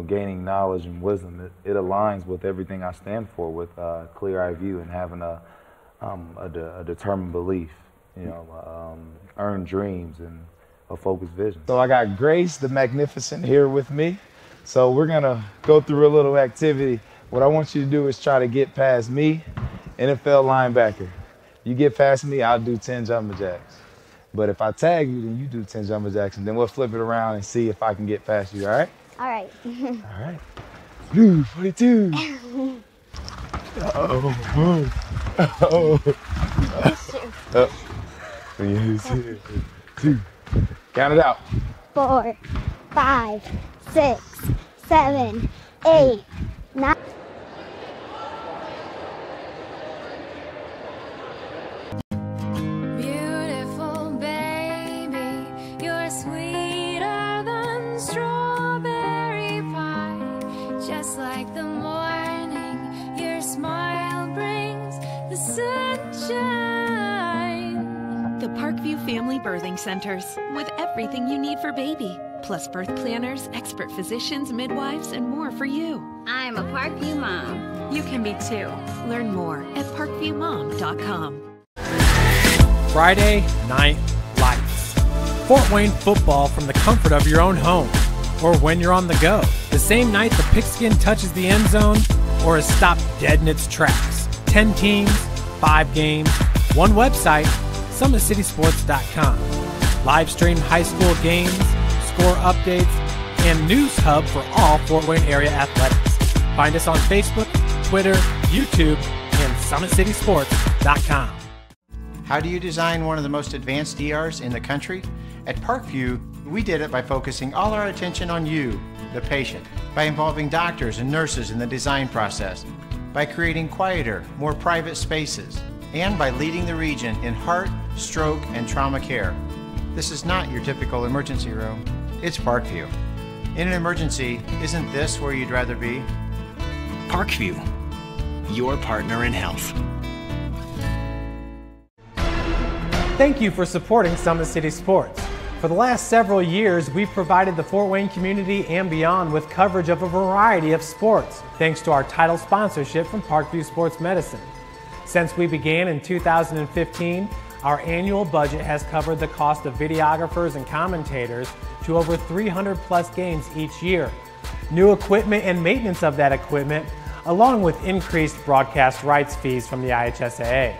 gaining knowledge and wisdom, it aligns with everything I stand for, with clear-eye view and having a determined belief, earned dreams and a focused vision. So I got Grace the Magnificent here with me. So we're gonna go through a little activity. What I want you to do is try to get past me, NFL linebacker. You get past me, I'll do 10 jumping jacks. But if I tag you, then you do 10 jumping jacks, and then we'll flip it around and see if I can get past you, all right? All right. All right. Blue 42. Oh. Two. Count it out. 4, 5, 6, 7, 8, 9. Beautiful baby, you're sweeter than strawberry pie. Just like the morning, your smile brings the sunshine. The Parkview Family Birthing Centers, with everything you need for baby, plus birth planners, expert physicians, midwives, and more for you. I'm a Parkview mom. You can be too. Learn more at parkviewmom.com. Friday Night Lights. Fort Wayne football from the comfort of your own home, or when you're on the go. The same night the pigskin touches the end zone, or is stopped dead in its tracks. 10 teams, 5 games, 1 website, summitcitysports.com. Live stream high school games, score updates, and news hub for all Fort Wayne area athletics. Find us on Facebook, Twitter, YouTube, and summitcitysports.com. How do you design one of the most advanced ERs in the country? At Parkview, we did it by focusing all our attention on you, the patient, by involving doctors and nurses in the design process, by creating quieter, more private spaces, and by leading the region in heart, stroke, and trauma care. This is not your typical emergency room. It's Parkview. In an emergency, isn't this where you'd rather be? Parkview, your partner in health. Thank you for supporting Summit City Sports. For the last several years, we've provided the Fort Wayne community and beyond with coverage of a variety of sports, thanks to our title sponsorship from Parkview Sports Medicine. Since we began in 2015, our annual budget has covered the cost of videographers and commentators to over 300 plus games each year. New equipment and maintenance of that equipment, along with increased broadcast rights fees from the IHSAA.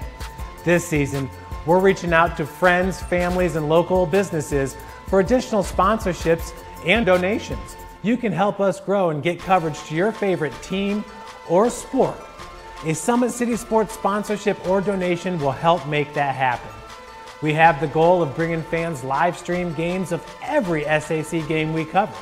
This season, we're reaching out to friends, families, and local businesses for additional sponsorships and donations. you can help us grow and get coverage to your favorite team or sport. A Summit City Sports sponsorship or donation will help make that happen. We have the goal of bringing fans live stream games of every SAC game we cover.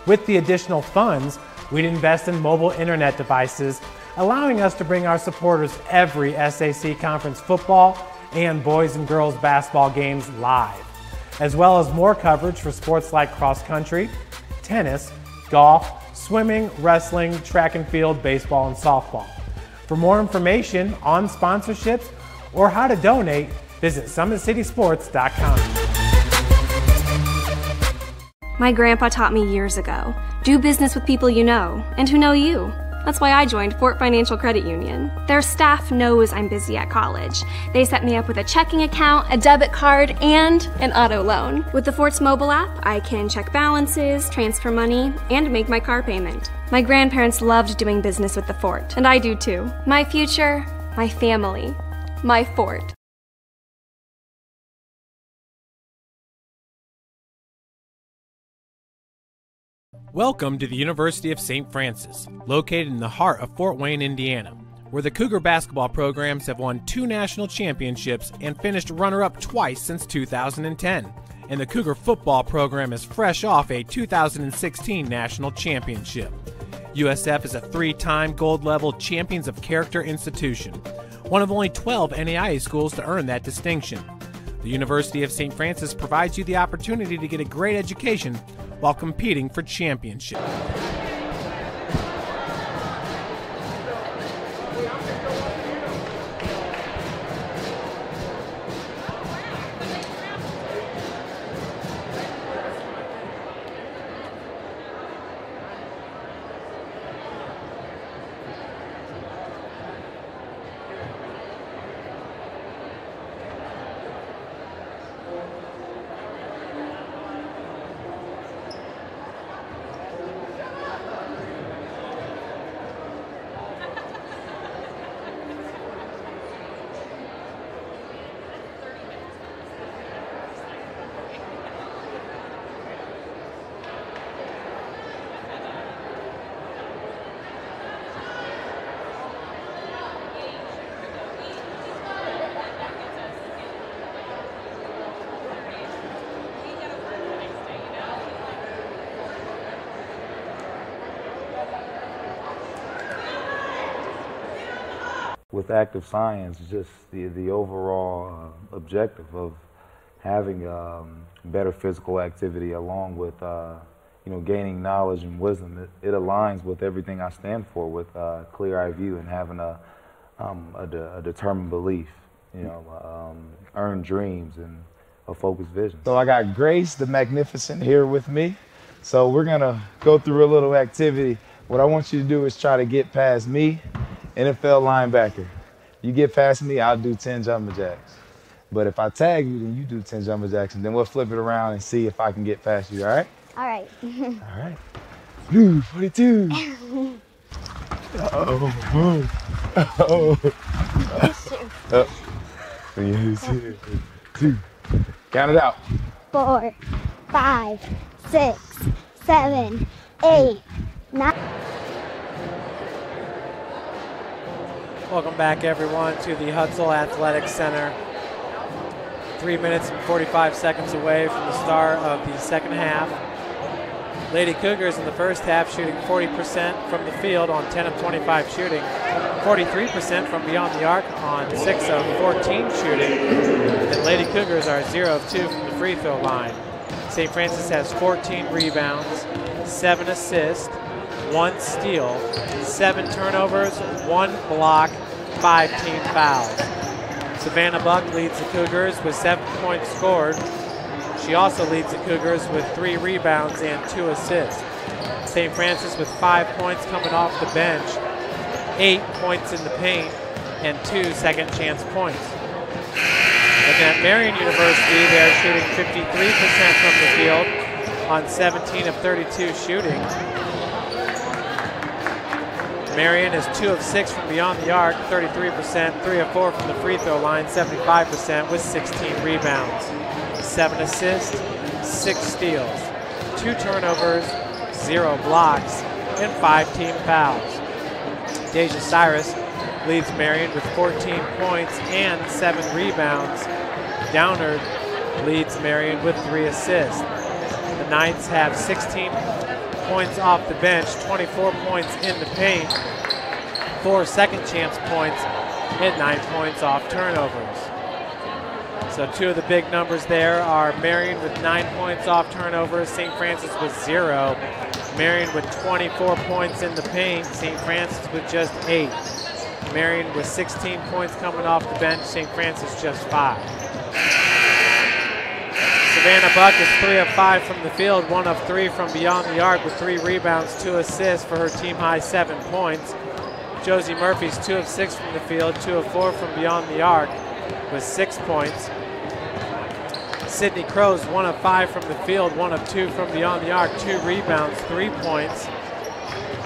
With the additional funds, we'd invest in mobile internet devices, allowing us to bring our supporters every SAC conference football and boys and girls basketball games live, as well as more coverage for sports like cross country, tennis, golf, swimming, wrestling, track and field, baseball, and softball. For more information on sponsorships or how to donate, visit summitcitysports.com. My grandpa taught me years ago, do business with people you know and who know you. That's why I joined Fort Financial Credit Union. Their staff knows I'm busy at college. They set me up with a checking account, a debit card, and an auto loan. With the Fort's mobile app, I can check balances, transfer money, and make my car payment. My grandparents loved doing business with the Fort, and I do too. My future, my family, my Fort. Welcome to the University of St. Francis, located in the heart of Fort Wayne, Indiana, where the Cougar basketball programs have won 2 national championships and finished runner-up twice since 2010. And the Cougar football program is fresh off a 2016 national championship. USF is a 3-time gold-level Champions of Character institution, one of only 12 NAIA schools to earn that distinction. The University of St. Francis provides you the opportunity to get a great education while competing for championship. With active science, just the overall objective of having better physical activity along with gaining knowledge and wisdom, it aligns with everything I stand for, with clear-eye view and having a determined belief, earned dreams and a focused vision. So I got Grace the Magnificent here with me. So we're gonna go through a little activity. What I want you to do is try to get past me, NFL linebacker. You get past me, I'll do 10 jumping jacks. But if I tag you, then you do 10 jumping jacks, and then we'll flip it around and see if I can get past you, all right? All right. All right. Blue 42. Uh-oh. Uh-oh. Oh. 2. Count it out. 4, 5, 6, 7, 8, 9. Welcome back, everyone, to the Hutzel Athletic Center. 3 minutes and 45 seconds away from the start of the second half. Lady Cougars in the first half shooting 40% from the field on 10 of 25 shooting, 43% from beyond the arc on 6 of 14 shooting, and Lady Cougars are 0 of 2 from the free throw line. St. Francis has 14 rebounds, 7 assists, 1 steal, 7 turnovers, 1 block, 5 team fouls. Savannah Buck leads the Cougars with 7 points scored. She also leads the Cougars with 3 rebounds and 2 assists. St. Francis with 5 points coming off the bench, 8 points in the paint, and 2 second chance points. And at Marian University, they're shooting 53% from the field on 17 of 32 shooting. Marian is 2 of 6 from beyond the arc, 33%, 3 of 4 from the free throw line, 75% with 16 rebounds, 7 assists, 6 steals, 2 turnovers, 0 blocks, and 5 team fouls. Deja Cyrus leads Marian with 14 points and 7 rebounds. Downard leads Marian with 3 assists. The Knights have 16 points off the bench, 24 points in the paint, 4 second chance points, and 9 points off turnovers. So 2 of the big numbers there are Marian with 9 points off turnovers, St. Francis with 0. Marian with 24 points in the paint, St. Francis with just 8. Marian with 16 points coming off the bench, St. Francis just 5. Savannah Buck is 3 of 5 from the field, 1 of 3 from beyond the arc with 3 rebounds, 2 assists for her team high 7 points. Josie Murphy's 2 of 6 from the field, 2 of 4 from beyond the arc with 6 points. Sydney Crow's 1 of 5 from the field, 1 of 2 from beyond the arc, 2 rebounds, 3 points.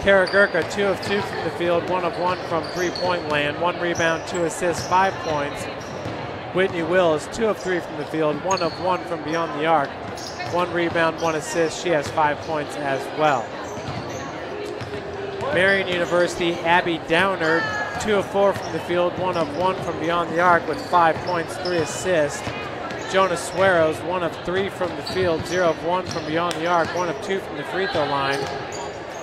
Kara Gerka 2 of 2 from the field, 1 of 1 from 3-point land, 1 rebound, 2 assists, 5 points. Whitney Wills 2 of 3 from the field, 1 of 1 from beyond the arc, 1 rebound, 1 assist. She has 5 points as well. Marian University, Abby Downard, 2 of 4 from the field, 1 of 1 from beyond the arc with 5 points, 3 assists. Jonah Sueros, 1 of 3 from the field, 0 of 1 from beyond the arc, 1 of 2 from the free throw line,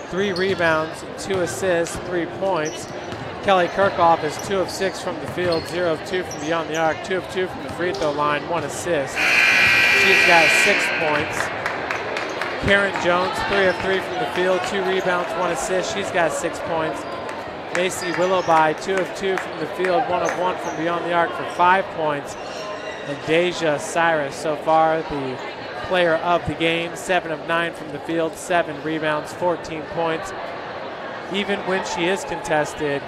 3 rebounds, 2 assists, 3 points. Kelly Kirkhoff is 2 of 6 from the field, 0 of 2 from beyond the arc, 2 of 2 from the free throw line, 1 assist. She's got 6 points. Karen Jones, 3 of 3 from the field, 2 rebounds, 1 assist. She's got 6 points. Macy Willowby, 2 of 2 from the field, 1 of 1 from beyond the arc for 5 points. And Deja Cyrus, so far the player of the game, 7 of 9 from the field, 7 rebounds, 14 points. Even when she is contested,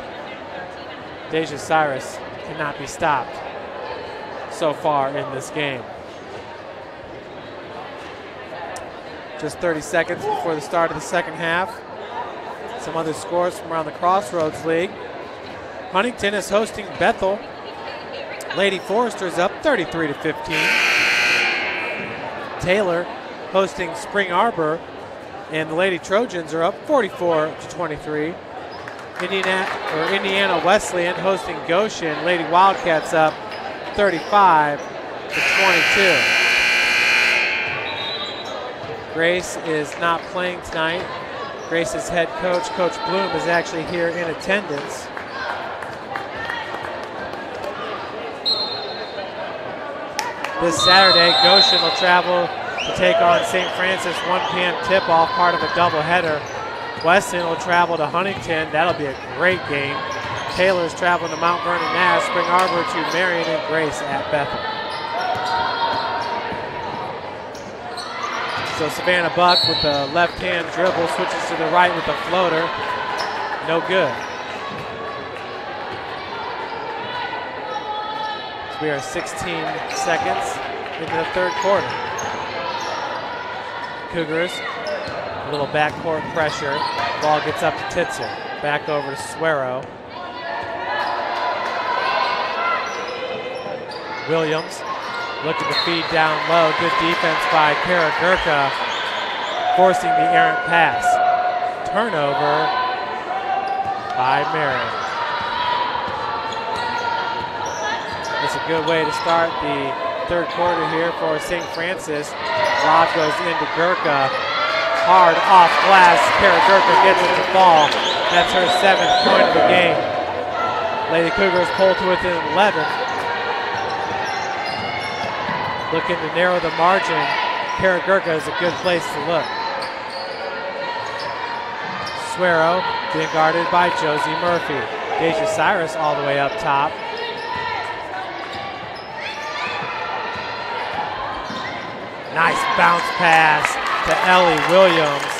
Deja Cyrus cannot be stopped so far in this game. Just 30 seconds before the start of the second half. Some other scores from around the Crossroads League. Huntington is hosting Bethel. Lady Forester is up 33-15. Taylor hosting Spring Arbor, and the Lady Trojans are up 44-23. Indiana Wesleyan hosting Goshen. Lady Wildcats up 35-22. Grace is not playing tonight. Grace's head coach, Coach Bloom, is actually here in attendance. This Saturday, Goshen will travel to take on St. Francis 1 p.m. tip-off, part of a doubleheader. Weston will travel to Huntington. That'll be a great game. Taylor's traveling to Mount Vernon Nash. Spring Arbor to Marian, and Grace at Bethel. So Savannah Buck with the left-hand dribble switches to the right with a floater. No good. So we are 16 seconds into the third quarter. Cougars, a little backcourt pressure. Ball gets up to Titzer. Back over to Suero. Williams looking to feed down low. Good defense by Kara Gerka, forcing the errant pass. Turnover by Marian. It's a good way to start the third quarter here for St. Francis. Lob goes into Gerka. Hard off glass. Kara Gerka gets it to fall. That's her 7th point of the game. Lady Cougars pull to within 11. Looking to narrow the margin. Kara Gerka is a good place to look. Suero being guarded by Josie Murphy. Deja Cyrus all the way up top. Nice bounce pass to Ellie Williams.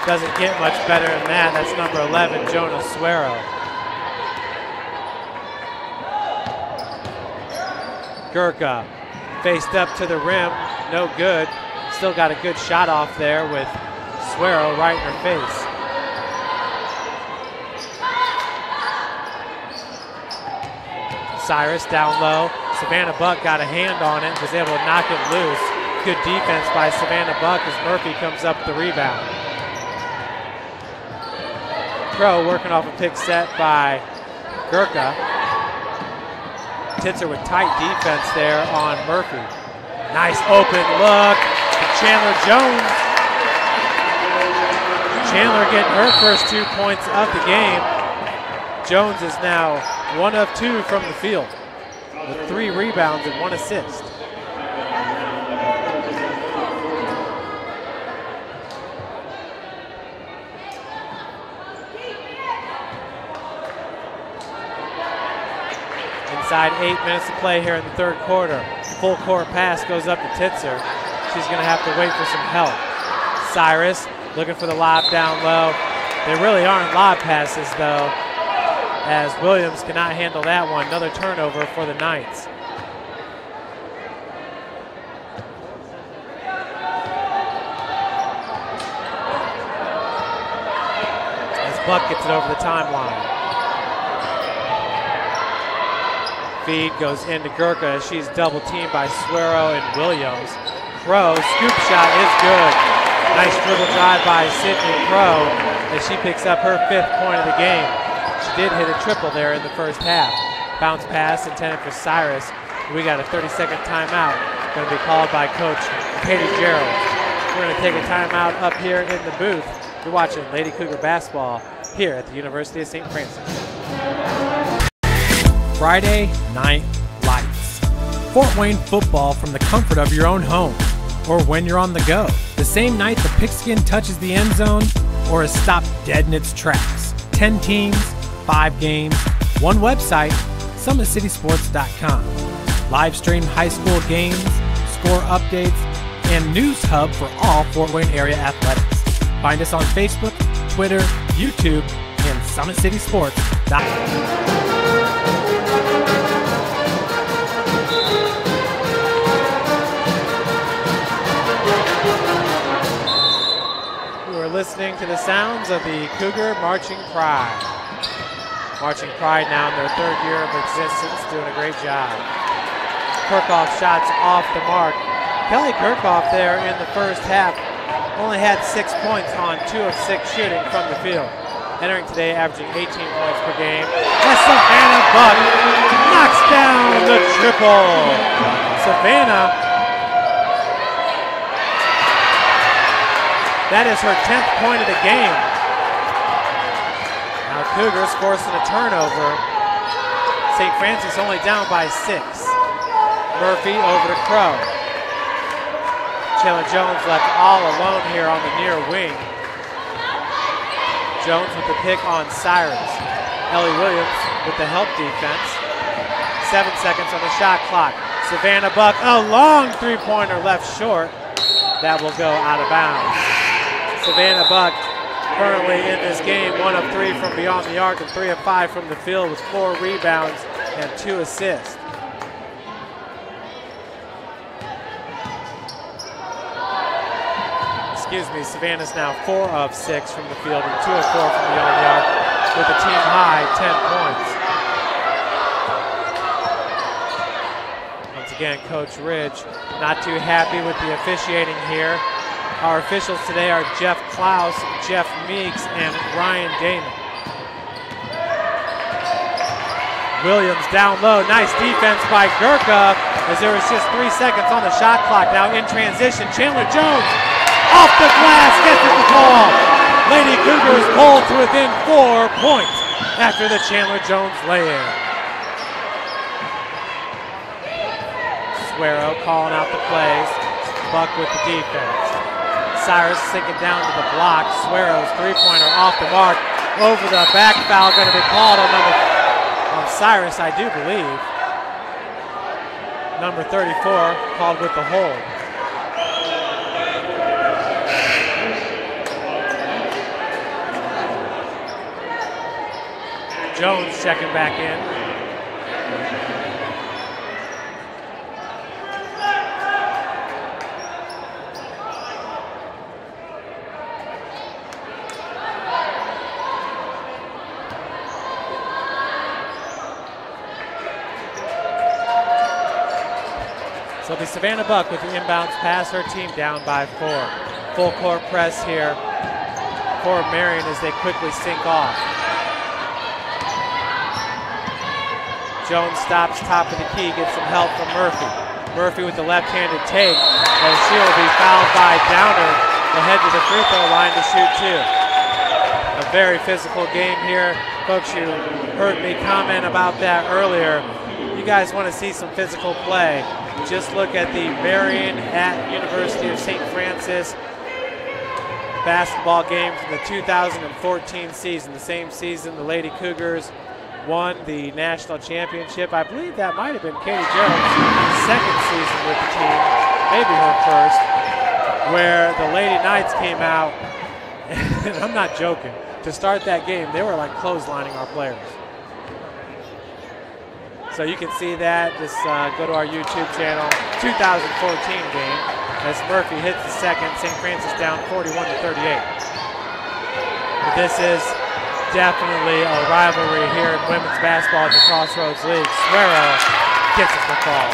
Doesn't get much better than that. That's number 11, Jonah Suero. Gerka faced up to the rim, no good. Still got a good shot off there with Suero right in her face. Cyrus down low. Savannah Buck got a hand on it, was able to knock it loose. Good defense by Savannah Buck as Murphy comes up the rebound. Crow working off a pick set by Gerka. Titzer with tight defense there on Murphy. Nice open look to Chandler Jones. Chandler getting her first 2 points of the game. Jones is now 1 of 2 from the field with 3 rebounds and 1 assist. Inside 8 minutes to play here in the third quarter. Full court pass goes up to Titzer. She's going to have to wait for some help. Cyrus looking for the lob down low. They really aren't lob passes though, as Williams cannot handle that one. Another turnover for the Knights. As Buck gets it over the timeline. Feed goes into Gerka as she's double teamed by Suero and Williams. Crow, scoop shot is good. Nice dribble drive by Sydney Crow as she picks up her 5th point of the game. She did hit a triple there in the first half. Bounce pass intended for Cyrus. We got a 30-second timeout going to be called by Coach Katie Gerald. We're going to take a timeout up here in the booth. You're watching Lady Cougar basketball here at the University of St. Francis. Friday Night Lights. Fort Wayne football from the comfort of your own home or when you're on the go. The same night the pigskin touches the end zone or is stopped dead in its tracks. 10 teams, 5 games, 1 website, summitcitysports.com. Live stream high school games, score updates, and news hub for all Fort Wayne area athletics. Find us on Facebook, Twitter, YouTube, and summitcitysports.com. Listening to the sounds of the Cougar Marching Pride. Marching Pride now in their 3rd year of existence, doing a great job. Kirchhoff shots off the mark. Kelly Kirchhoff there in the first half only had 6 points on 2 of 6 shooting from the field. Entering today averaging 18 points per game. As Savannah Buck knocks down the triple. Savannah, that is her 10th point of the game. Now Cougars forcing a turnover. St. Francis only down by 6. Murphy over to Crow. Chandler Jones left all alone here on the near wing. Jones with the pick on Cyrus. Ellie Williams with the help defense. 7 seconds on the shot clock. Savannah Buck, a long 3-pointer left short. That will go out of bounds. Savannah Buck currently in this game 1 of 3 from beyond the arc and 3 of 5 from the field with 4 rebounds and 2 assists. Excuse me, Savannah's now 4 of 6 from the field and 2 of 4 from beyond the arc with a team high 10 points. Once again, Coach Ridge not too happy with the officiating here. Our officials today are Jeff Klaus, Jeff Meeks, and Ryan Damon. Williams down low. Nice defense by Gerka as there was just 3 seconds on the shot clock. Now in transition, Chandler Jones off the glass, gets it to fall. Lady Cougars pulled to within 4 points after the Chandler Jones lay-in. Suero calling out the plays. Buck with the defense. Cyrus sinking down to the block. Suero's 3-pointer off the mark. Over the back foul going to be called on Cyrus, I do believe. Number 34 called with the hold. Jones checking back in. So it'll be Savannah Buck with the inbounds pass, her team down by 4. Full court press here for Marian as they quickly sink off. Jones stops top of the key, gets some help from Murphy. Murphy with the left-handed take, and she will be fouled by Downer. They'll head to the free throw line to shoot 2. A very physical game here. Folks, you heard me comment about that earlier. You guys want to see some physical play. Just look at the Marian at University of St. Francis basketball game from the 2014 season. The same season the Lady Cougars won the national championship. I believe that might have been Katie Gerald's second season with the team, maybe her first, where the Lady Knights came out, and I'm not joking, to start that game, they were like clotheslining our players. So you can see that. Just go to our YouTube channel, 2014 game, as Murphy hits the second. St. Francis down 41-38. But this is definitely a rivalry here in women's basketball at the Crossroads League. Suero gets it for fall.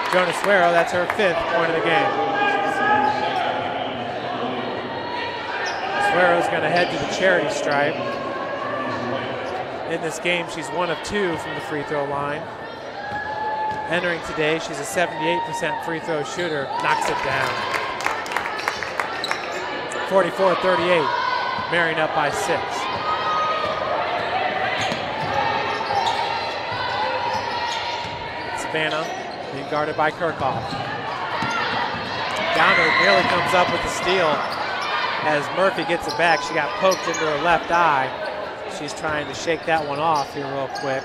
Jonah Suero, that's her 5th point of the game. Suero's going to head to the charity stripe. In this game, she's 1 of 2 from the free throw line. Entering today, she's a 78% free throw shooter, knocks it down. 44-38, Marian up by 6. Savannah being guarded by Kirchhoff. Downer nearly comes up with the steal as Murphy gets it back. She got poked into her left eye. She's trying to shake that one off here real quick.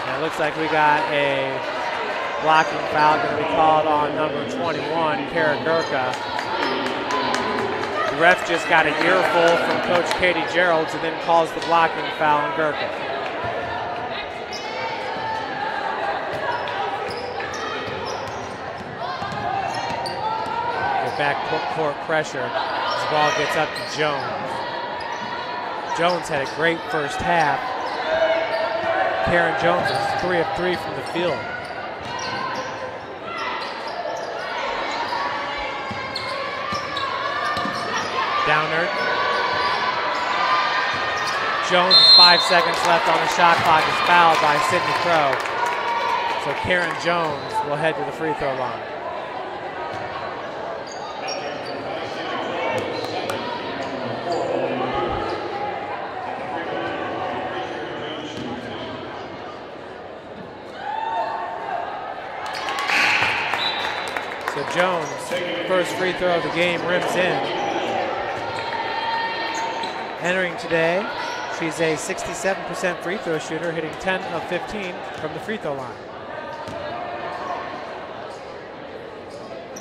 And it looks like we got a blocking foul going to be called on number 21, Gerka. The ref just got an earful from Coach Katie Geralds and then calls the blocking foul on Gerka. Back court pressure as the ball gets up to Jones. Jones had a great first half. Karen Jones is 3 of 3 from the field. Downer. Jones with 5 seconds left on the shot clock is fouled by Sydney Crow. So Karen Jones will head to the free throw line. Jones, first free throw of the game, rims in. Entering today, she's a 67% free throw shooter, hitting 10 of 15 from the free throw line.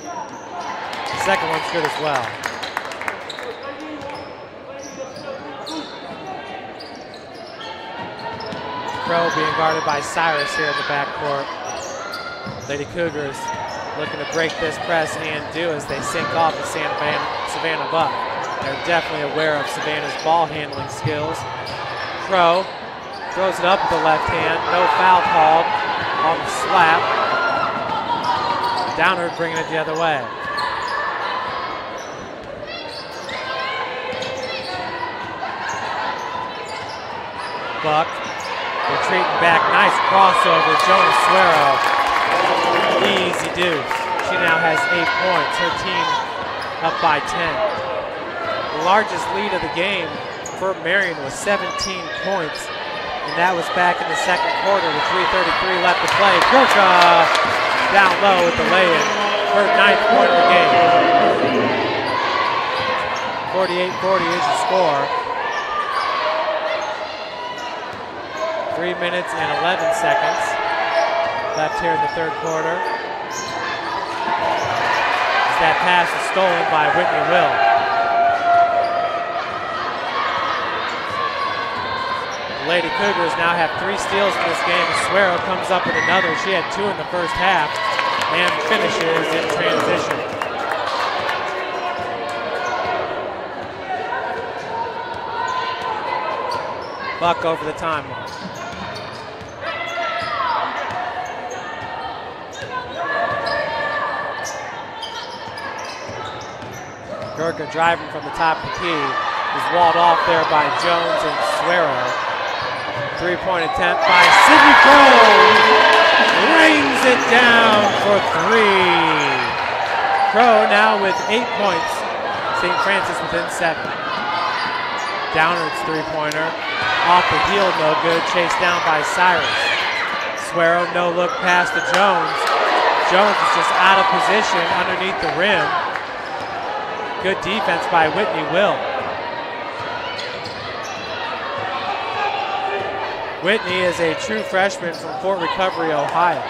The second one's good as well. Crow being guarded by Cyrus here in the backcourt. Lady Cougars looking to break this press and do as they sink off of Savannah Buck. They're definitely aware of Savannah's ball handling skills. Crow throws it up with the left hand. No foul called on the slap. Downer bringing it the other way. Buck retreating back. Nice crossover. Jonas Suero. Easy deuce. She now has 8 points. Her team up by 10. The largest lead of the game for Marian was 17 points, and that was back in the second quarter with 3:33 left to play. Gerka down low with the lay-in. Her 9th point of the game. 48-40 is the score. 3 minutes and 11 seconds left here in the third quarter. That pass is stolen by Whitney Will. The Lady Cougars now have 3 steals in this game. Suero comes up with another. She had 2 in the first half and finishes in transition. Buck over the timeline. Gerka driving from the top of the key is walled off there by Jones and Suero. Three-point attempt by Sydney Crow. Rains it down for three. Crow now with 8 points. St. Francis within 7. Downard's three-pointer. Off the heel, no good. Chased down by Cyrus. Suero, no look pass to Jones. Jones is just out of position underneath the rim. Good defense by Whitney Will. Whitney is a true freshman from Fort Recovery, Ohio.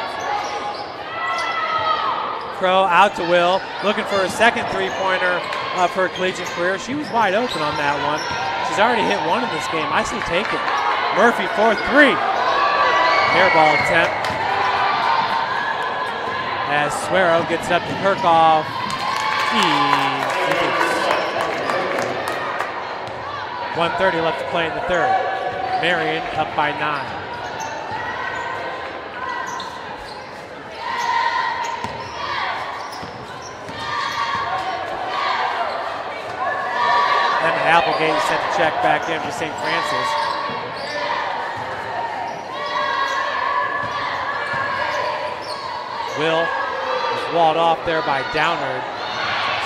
Crow out to Will, looking for a second three-pointer of her collegiate career. She was wide open on that one. She's already hit one in this game. I say take it. Murphy for three. Airball attempt. As Suero gets up to Kirchhoff. 1:30 left to play in the third. Marian up by 9. Emma Applegate sent the check back in for St. Francis. Will was walled off there by Downard.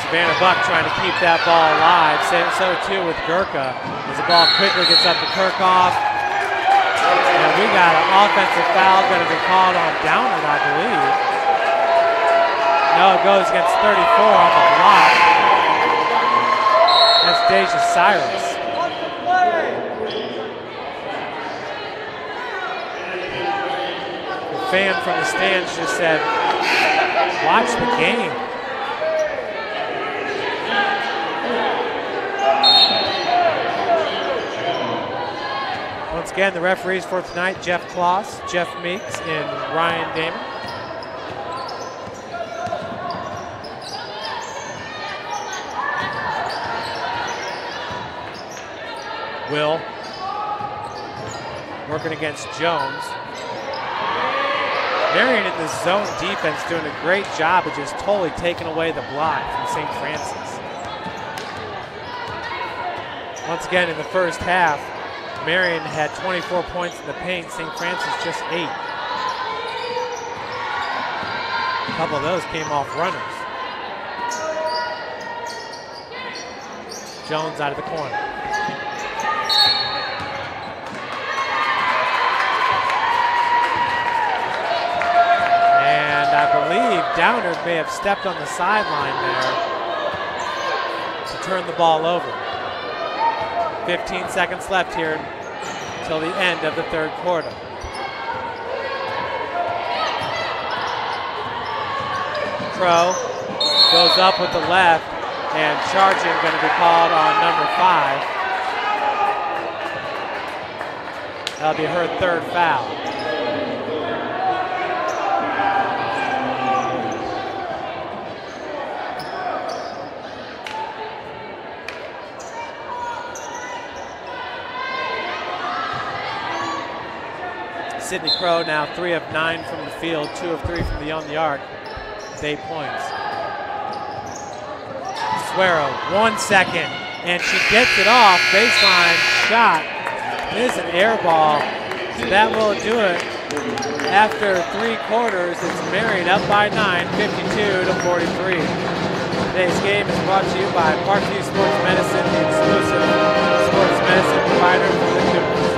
Savannah Buck trying to keep that ball alive. So too with Gerka as the ball quickly gets up to Kirchhoff. And we got an offensive foul going to be called on Downard, I believe. No, it goes against 34 on the block. That's Deja Cyrus. The fan from the stands just said, watch the game. Once again, the referees for tonight, Jeff Kloss, Jeff Meeks, and Ryan Damon. Will working against Jones. Marian in the zone defense doing a great job of just totally taking away the block from St. Francis. Once again, in the first half, Marian had 24 points in the paint, St. Francis just 8. A couple of those came off runners. Jones out of the corner. And I believe Downard may have stepped on the sideline there to turn the ball over. 15 seconds left here until the end of the third quarter. Crow goes up with the left, and charging going to be called on number 5. That'll be her third foul. Sydney Crow now 3 of 9 from the field, 2 of 3 from beyond the arc, with 8 points. Suero, 1 second, and she gets it off. Baseline shot. It is an air ball. So that will do it. After 3 quarters, it's Marian up by 9, 52-43. Today's game is brought to you by Parkview Sports Medicine, the exclusive sports medicine provider for the Cougars.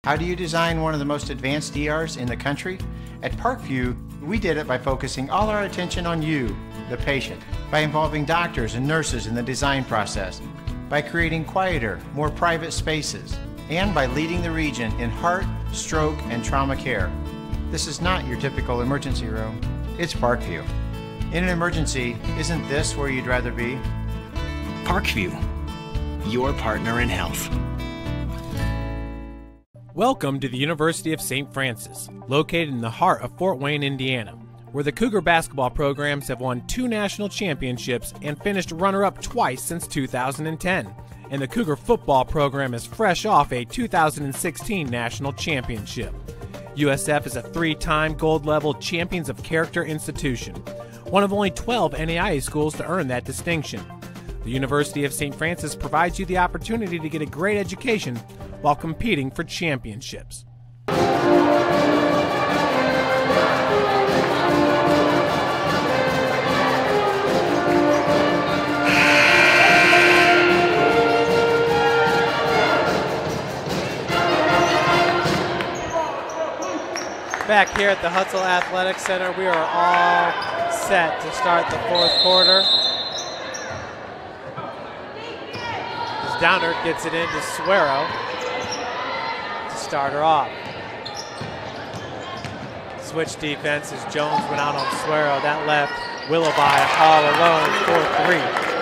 How do you design one of the most advanced ERs in the country? At Parkview, we did it by focusing all our attention on you, the patient, by involving doctors and nurses in the design process, by creating quieter, more private spaces, and by leading the region in heart, stroke, and trauma care. This is not your typical emergency room. It's Parkview. In an emergency, isn't this where you'd rather be? Parkview, your partner in health. Welcome to the University of St. Francis, located in the heart of Fort Wayne, Indiana, where the Cougar basketball programs have won 2 national championships and finished runner-up twice since 2010. And the Cougar football program is fresh off a 2016 national championship. USF is a 3-time gold-level Champions of Character institution. one of only 12 NAIA schools to earn that distinction. The University of St. Francis provides you the opportunity to get a great education while competing for championships. Back here at the Hutzel Athletics Center, we are all set to start the fourth quarter. As Downard gets it into Suero to start her off. Switch defense as Jones went out on Suero. That left Willoughby all alone for 3.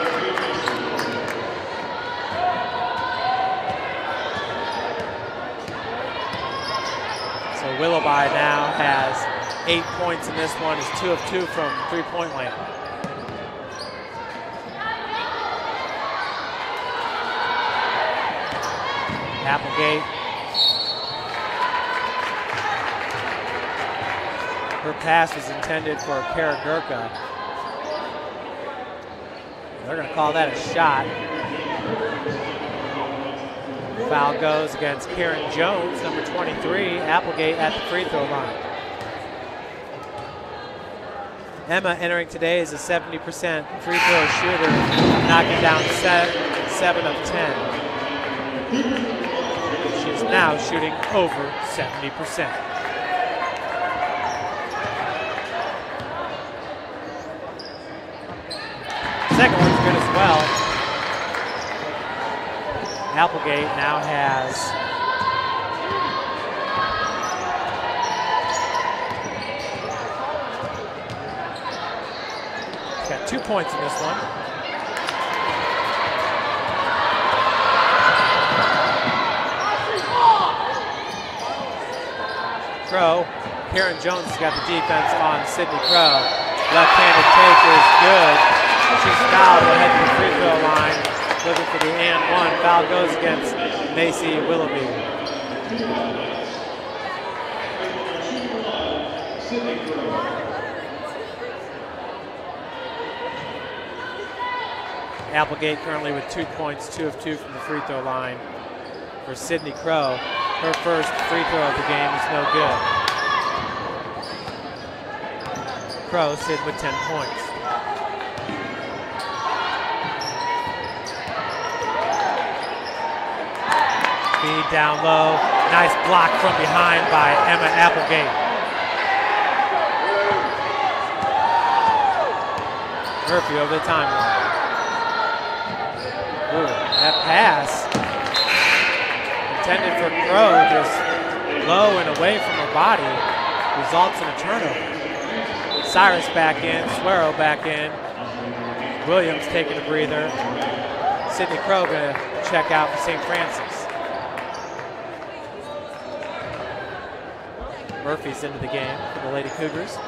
Willoughby now has 8 points in this one, is 2 of 2 from three-point land. Applegate. Her pass was intended for Gerka. They're going to call that a shot. Foul goes against Karen Jones, number 23, Applegate at the free throw line. Emma entering today is a 70% free throw shooter, knocking down 7 of 10. She is now shooting over 70%. Second one's good as well. Applegate now has got 2 points in this one. Crow, Karen Jones has got the defense on Sydney Crow. Left-handed take is good. She's fouled ahead to the free throw line. Looking for the and one. Foul goes against Macy Willoughby. Applegate currently with 2 points, 2 of 2 from the free throw line. For Sydney Crow, her first free throw of the game is no good. Crow sitting with 10 points. Feed down low. Nice block from behind by Emma Applegate. Murphy over the timeline. Ooh, that pass intended for Crow, just low and away from her body, results in a turnover. Cyrus back in, Suero back in. Williams taking a breather. Sydney Crow gonna check out for St. Francis. Murphy's into the game for the Lady Cougars.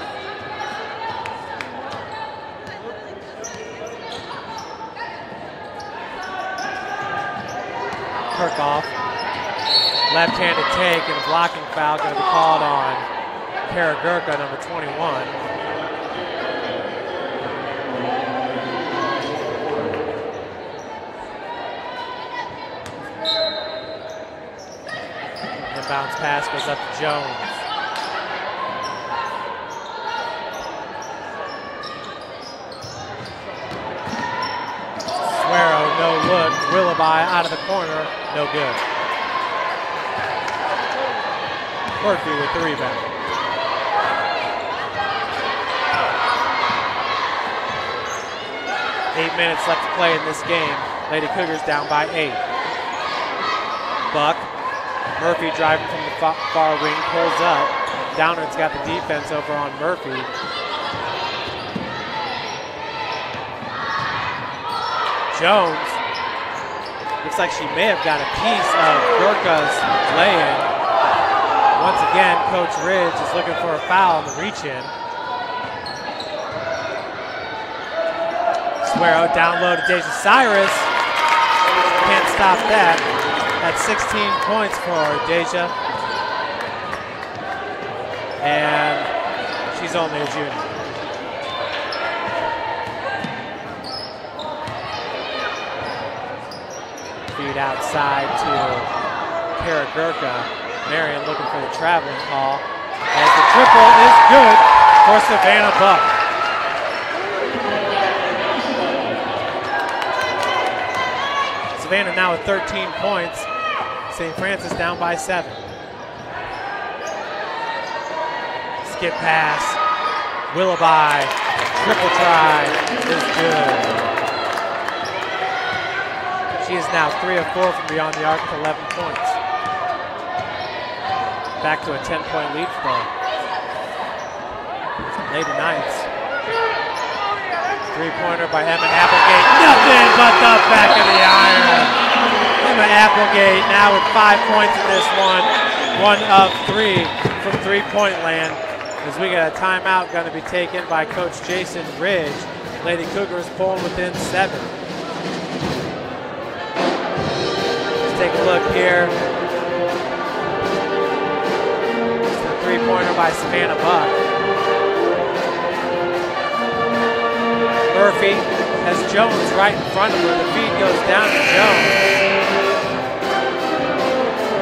Kirkhoff, left-handed take and a blocking foul going to be called on Gerka, number 21. Inbounds pass goes up to Jones. No look. Willoughby out of the corner. No good. Murphy with the rebound. Eight minutes left to play in this game. Lady Cougars down by 8. Buck. Murphy driving from the far wing, pulls up. Downard's got the defense over on Murphy. Jones, looks like she may have got a piece of Gerka's lay-in. Once again, Coach Ridge is looking for a foul on the reach-in. Suero down low to Deja Cyrus. Can't stop that. That's 16 points for Deja. And she's only a junior. Feed outside to Gerka. Marian looking for the traveling call. As the triple is good for Savannah Buck. Savannah now with 13 points. St. Francis down by 7. Skip pass. Willoughby. Triple try is good. She is now 3 of 4 from beyond the arc with 11 points. Back to a 10-point lead for Lady Knights. Three-pointer by Emma Applegate. Nothing but the back of the iron. Emma Applegate now with 5 points in this one. 1 of 3 from three-point land. As we got a timeout going to be taken by Coach Jason Ridge. Lady Cougars pulling within 7. Let's take a look here. It's the three-pointer by Savannah Buck. Murphy has Jones right in front of her. The feed goes down to Jones.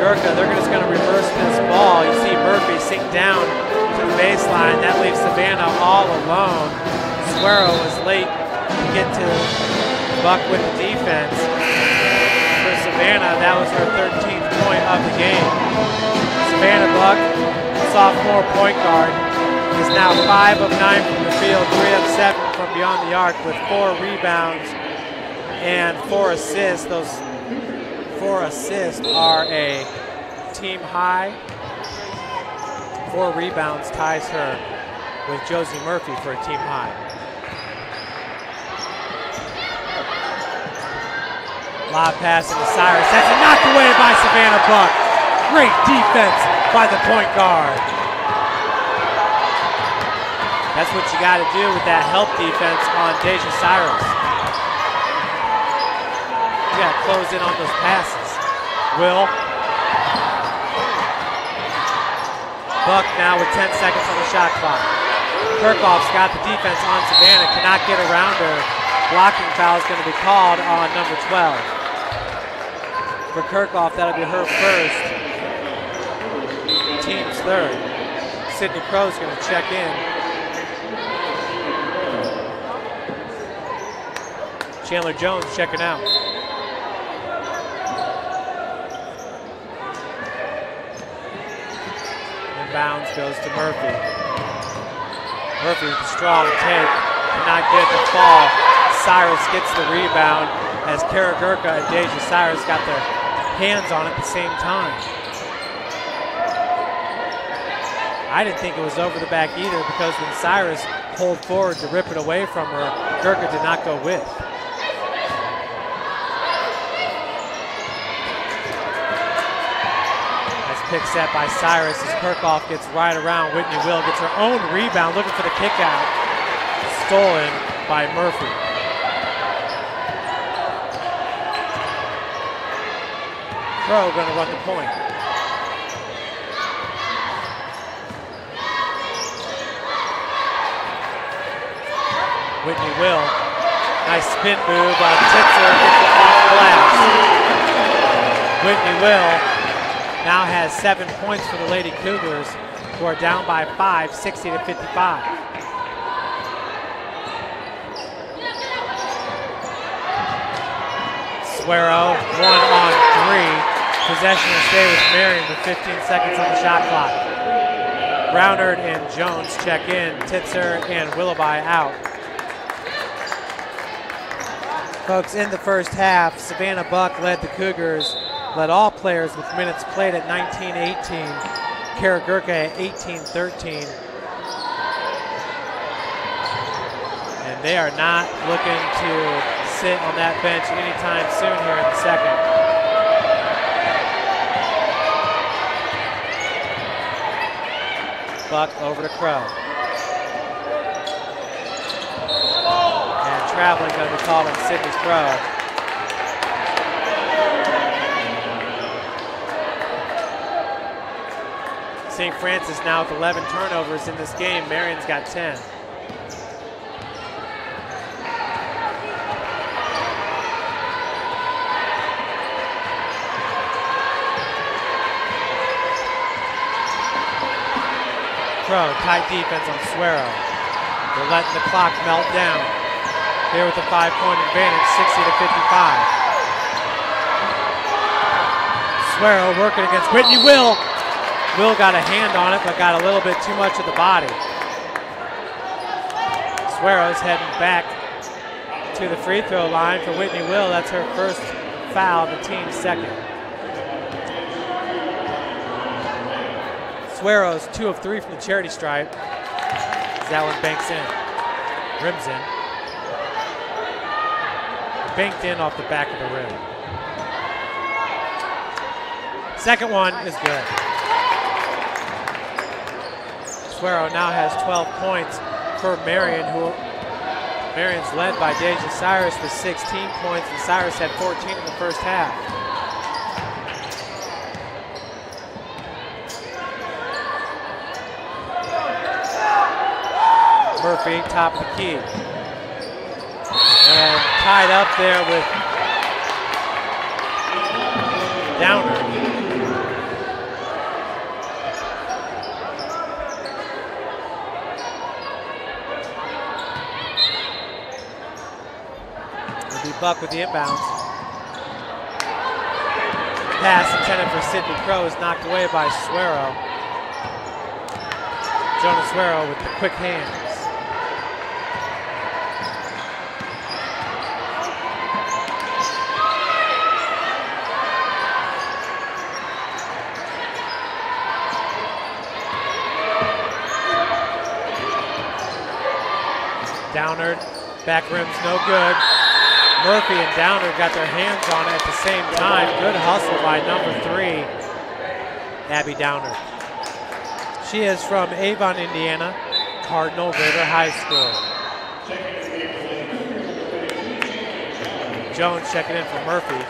Gerka, they're just going to reverse this ball. You see Murphy sink down to the baseline. That leaves Savannah all alone. Suero was late to get to Buck with the defense. For Savannah, that was her 13th point of the game. Savannah Buck, sophomore point guard, is now 5 of 9 from the field, 3 of 7 from beyond the arc with 4 rebounds and 4 assists. Those 4 assists are a team high. 4 rebounds ties her with Josie Murphy for a team high. Lob pass into Cyrus. That's knocked away by Savannah Buck. Great defense by the point guard. That's what you got to do with that help defense on Deja Cyrus. You got to close in on those passes. Will. Buck now with 10 seconds on the shot clock. Kirchhoff's got the defense on Savannah, cannot get around her. Blocking foul is going to be called on number 12. For Kirchhoff, that'll be her first. Team's third. Sydney Crow's going to check in. Chandler Jones checking out. Inbounds goes to Murphy. Murphy with a strong take. Cannot get the fall. Cyrus gets the rebound as Gerka and Deja Cyrus got their hands on it at the same time. I didn't think it was over the back either because when Cyrus pulled forward to rip it away from her, Gerka did not go with. Pick set by Cyrus as Kirchhoff gets right around. Whitney Will gets her own rebound, looking for the kick out. Stolen by Murphy. Crow going to run the point. Whitney Will. Nice spin move on Titzer. Gets it off glass. Whitney Will now has 7 points for the Lady Cougars, who are down by 5, 60 to 55. Suero, 1 on 3. Possession will stay with Marian with 15 seconds on the shot clock. Brownard and Jones check in. Titzer and Willoughby out. Folks, in the first half, Savannah Buck led the Cougars, led all players with minutes played at 19-18. Gerka at 18-13. And they are not looking to sit on that bench anytime soon here in the second. Buck over to Crow. And traveling going to be called on Sydney Crow. St. Francis now with 11 turnovers in this game. Marian's got 10. Crow, tight defense on Suero. They're letting the clock melt down. Here with a 5-point advantage, 60-55. Suero working against Whitney Will. Will got a hand on it, but got a little bit too much of the body. Suero's heading back to the free throw line for Whitney Will. That's her first foul, the team's second. Suero's 2 of 3 from the charity stripe. That one banks in, rims in. Banked in off the back of the rim. Second one is good. Suero now has 12 points for Marian, Marian's led by Deja Cyrus with 16 points, and Cyrus had 14 in the first half. Murphy, top of the key. And tied up there with Downer. Buck with the inbounds. Pass intended for Sydney Crow is knocked away by Suero. Jonah Suero with the quick hands. Downard, back rim's no good. Murphy and Downer got their hands on it at the same time. Good hustle by number 3, Abby Downer. She is from Avon, Indiana, Cardinal River High School. Jones checking in for Murphy.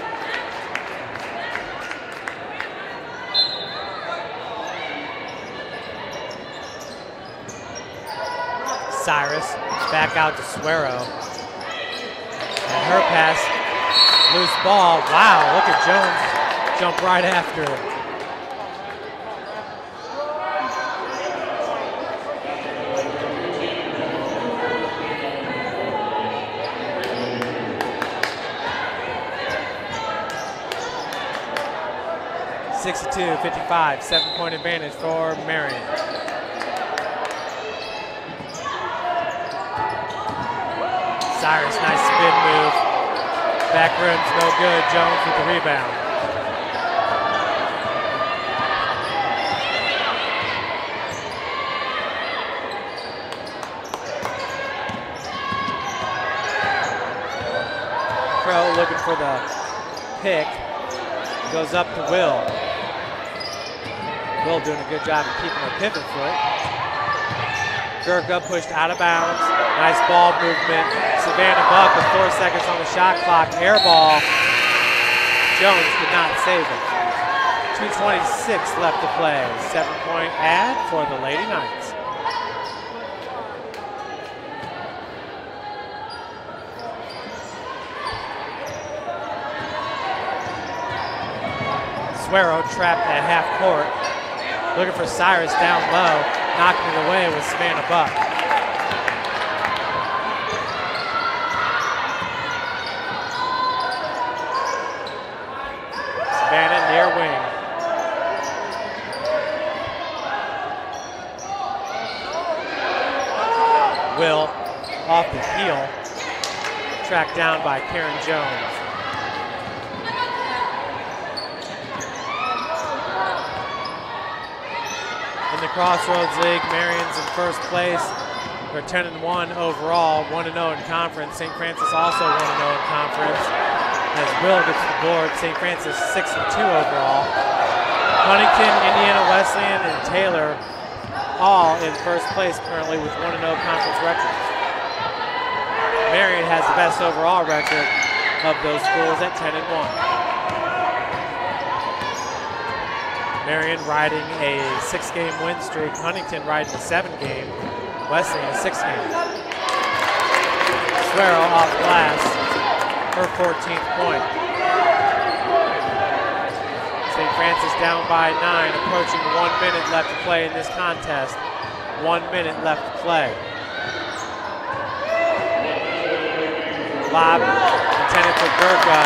Cyrus back out to Suero. And her pass, loose ball. Wow, look at Jones jump right after it. (62-55), 7-point advantage for Marian. Cyrus, nice spin move. Back rim's no good. Jones with the rebound. Crow looking for the pick. Goes up to Will. Will doing a good job of keeping her pivot foot. Gerka pushed out of bounds. Nice ball movement. Savannah Buck with 4 seconds on the shot clock. Air ball. Jones could not save it. 2:26 left to play. 7-point ad for the Lady Knights. Suero trapped at half court. Looking for Cyrus down low. Knocking it away with Savannah Buck. Savannah near wing. Will off the heel. Tracked down by Karen Jones. In the Crossroads League, Marian's in first place. They're 10-1 overall, 1-0 in conference. St. Francis also 1-0 in conference. As Will gets the board, St. Francis 6-2 overall. Huntington, Indiana Wesleyan, and Taylor all in first place currently with 1-0 conference records. Marian has the best overall record of those schools at 10-1. Marian riding a 6-game win streak. Huntington riding a 7-game. Wesleyan a 6-game. Suero off glass, her 14th point. St. Francis down by 9, approaching 1 minute left to play in this contest. 1 minute left to play. Lob intended for Gerka.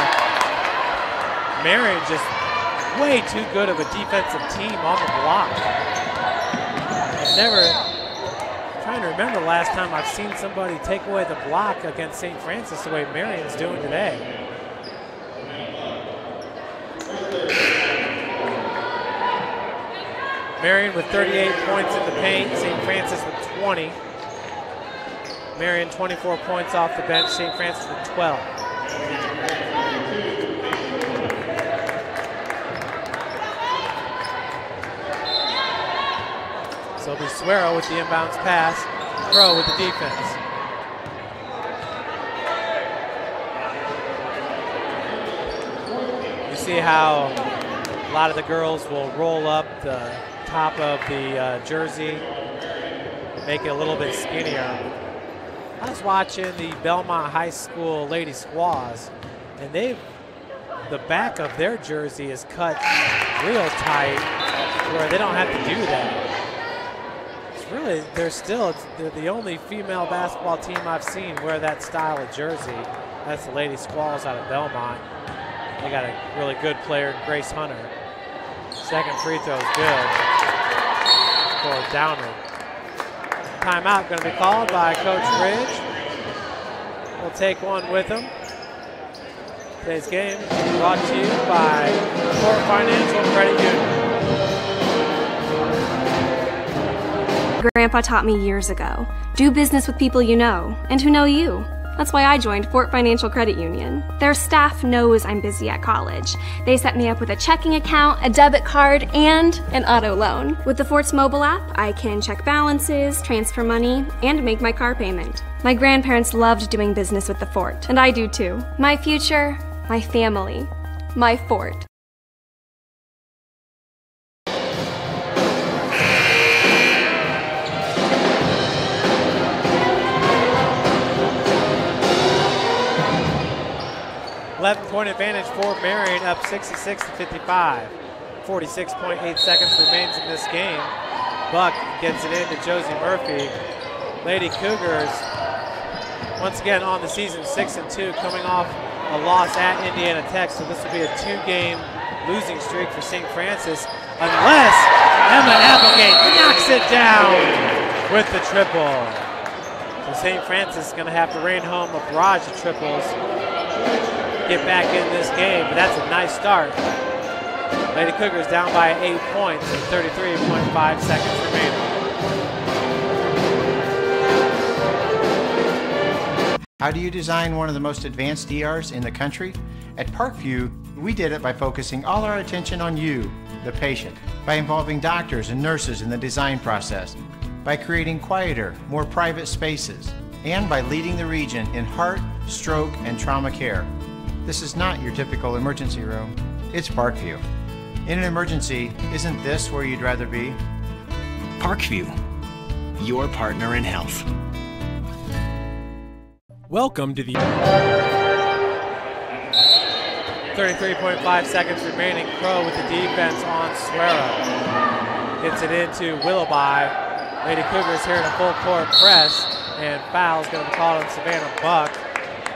Marian just way too good of a defensive team on the block. I'm trying to remember the last time I've seen somebody take away the block against St. Francis the way Marian's doing today. Marian with 38 points in the paint, St. Francis with 20. Marian 24 points off the bench, St. Francis with 12. So it'll be Suero with the inbounds pass, Crow with the defense. You see how a lot of the girls will roll up the top of the jersey, make it a little bit skinnier. I was watching the Belmont High School Lady Squaws, and the back of their jersey is cut real tight where they don't have to do that. It's really, they're the only female basketball team I've seen wear that style of jersey. That's the Lady Squaws out of Belmont. They got a really good player, Grace Hunter. Second free throw is good for Downard. Timeout going to be called by Coach Ridge. We'll take one with him. Today's game is brought to you by Fort Financial Credit Union. Grandpa taught me years ago, do business with people you know and who know you. That's why I joined Fort Financial Credit Union. Their staff knows I'm busy at college. They set me up with a checking account, a debit card, and an auto loan. With the Fort's mobile app, I can check balances, transfer money, and make my car payment. My grandparents loved doing business with the Fort, and I do too. My future, my family, my Fort. Point advantage for Marian, up 66-55. 46.8 seconds remains in this game. Buck gets it into Josie Murphy. Lady Cougars, once again on the season, 6-2, coming off a loss at Indiana Tech. So this will be a 2-game losing streak for St. Francis, unless Emma Applegate knocks it down with the triple. So St. Francis is going to have to rain home a barrage of triples. Get back in this game, but that's a nice start. Lady Cougars down by 8 points and 33.5 seconds remaining. How do you design one of the most advanced ERs in the country? At Parkview, we did it by focusing all our attention on you, the patient, by involving doctors and nurses in the design process, by creating quieter, more private spaces, and by leading the region in heart, stroke, and trauma care. This is not your typical emergency room. It's Parkview. In an emergency, isn't this where you'd rather be? Parkview, your partner in health. Welcome to the 33.5 seconds remaining. Crow with the defense on Suero. Gets it into Willoughby. Lady Cougars here in a full court press, and foul's going to be called on Savannah Buck.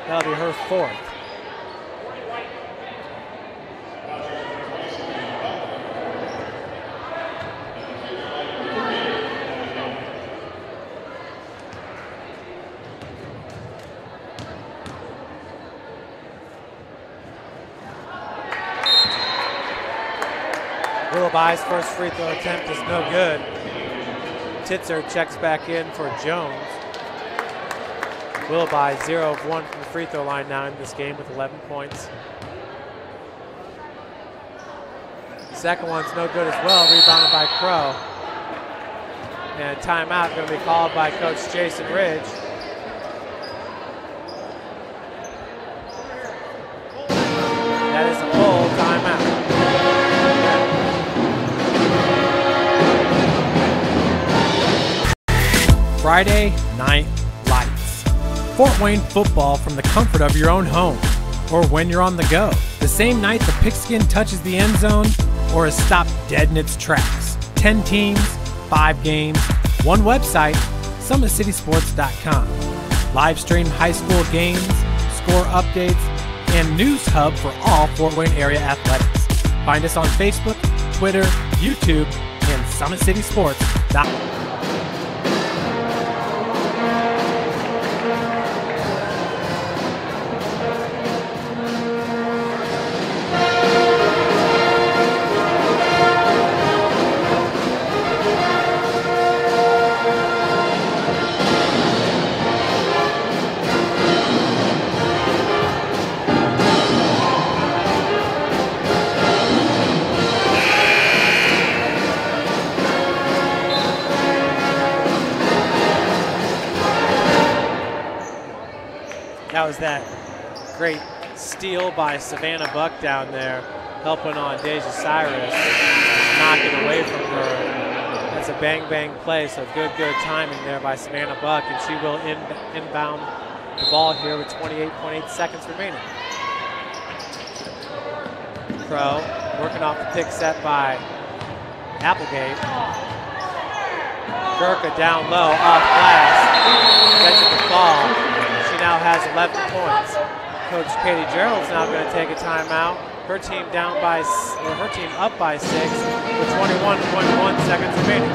That'll be her fourth. Willoughby's first free throw attempt is no good. Titzer checks back in for Jones. Willoughby 0 of 1 from the free throw line now in this game with 11 points. Second one's no good as well, rebounded by Crow. And a timeout going to be called by Coach Jason Ridge. That is a full timeout. Friday Night Lights. Fort Wayne football from the comfort of your own home, or when you're on the go. The same night the pigskin touches the end zone, or is stopped dead in its tracks. 10 teams, 5 games, One website, summitcitysports.com. Live stream high school games, score updates, and news hub for all Fort Wayne area athletics. Find us on Facebook, Twitter, YouTube, and summitcitysports.com. That was that great steal by Savannah Buck down there, helping on Deja Cyrus, knocking away from her. That's a bang-bang play, so good timing there by Savannah Buck, and she will inbound the ball here with 28.8 seconds remaining. Crow working off the pick set by Applegate. Gerka down low, off glass, gets it to fall. Now has 11 points. Coach Katie Gerald's now going to take a timeout. Her team up by 6 with 21.1 seconds remaining.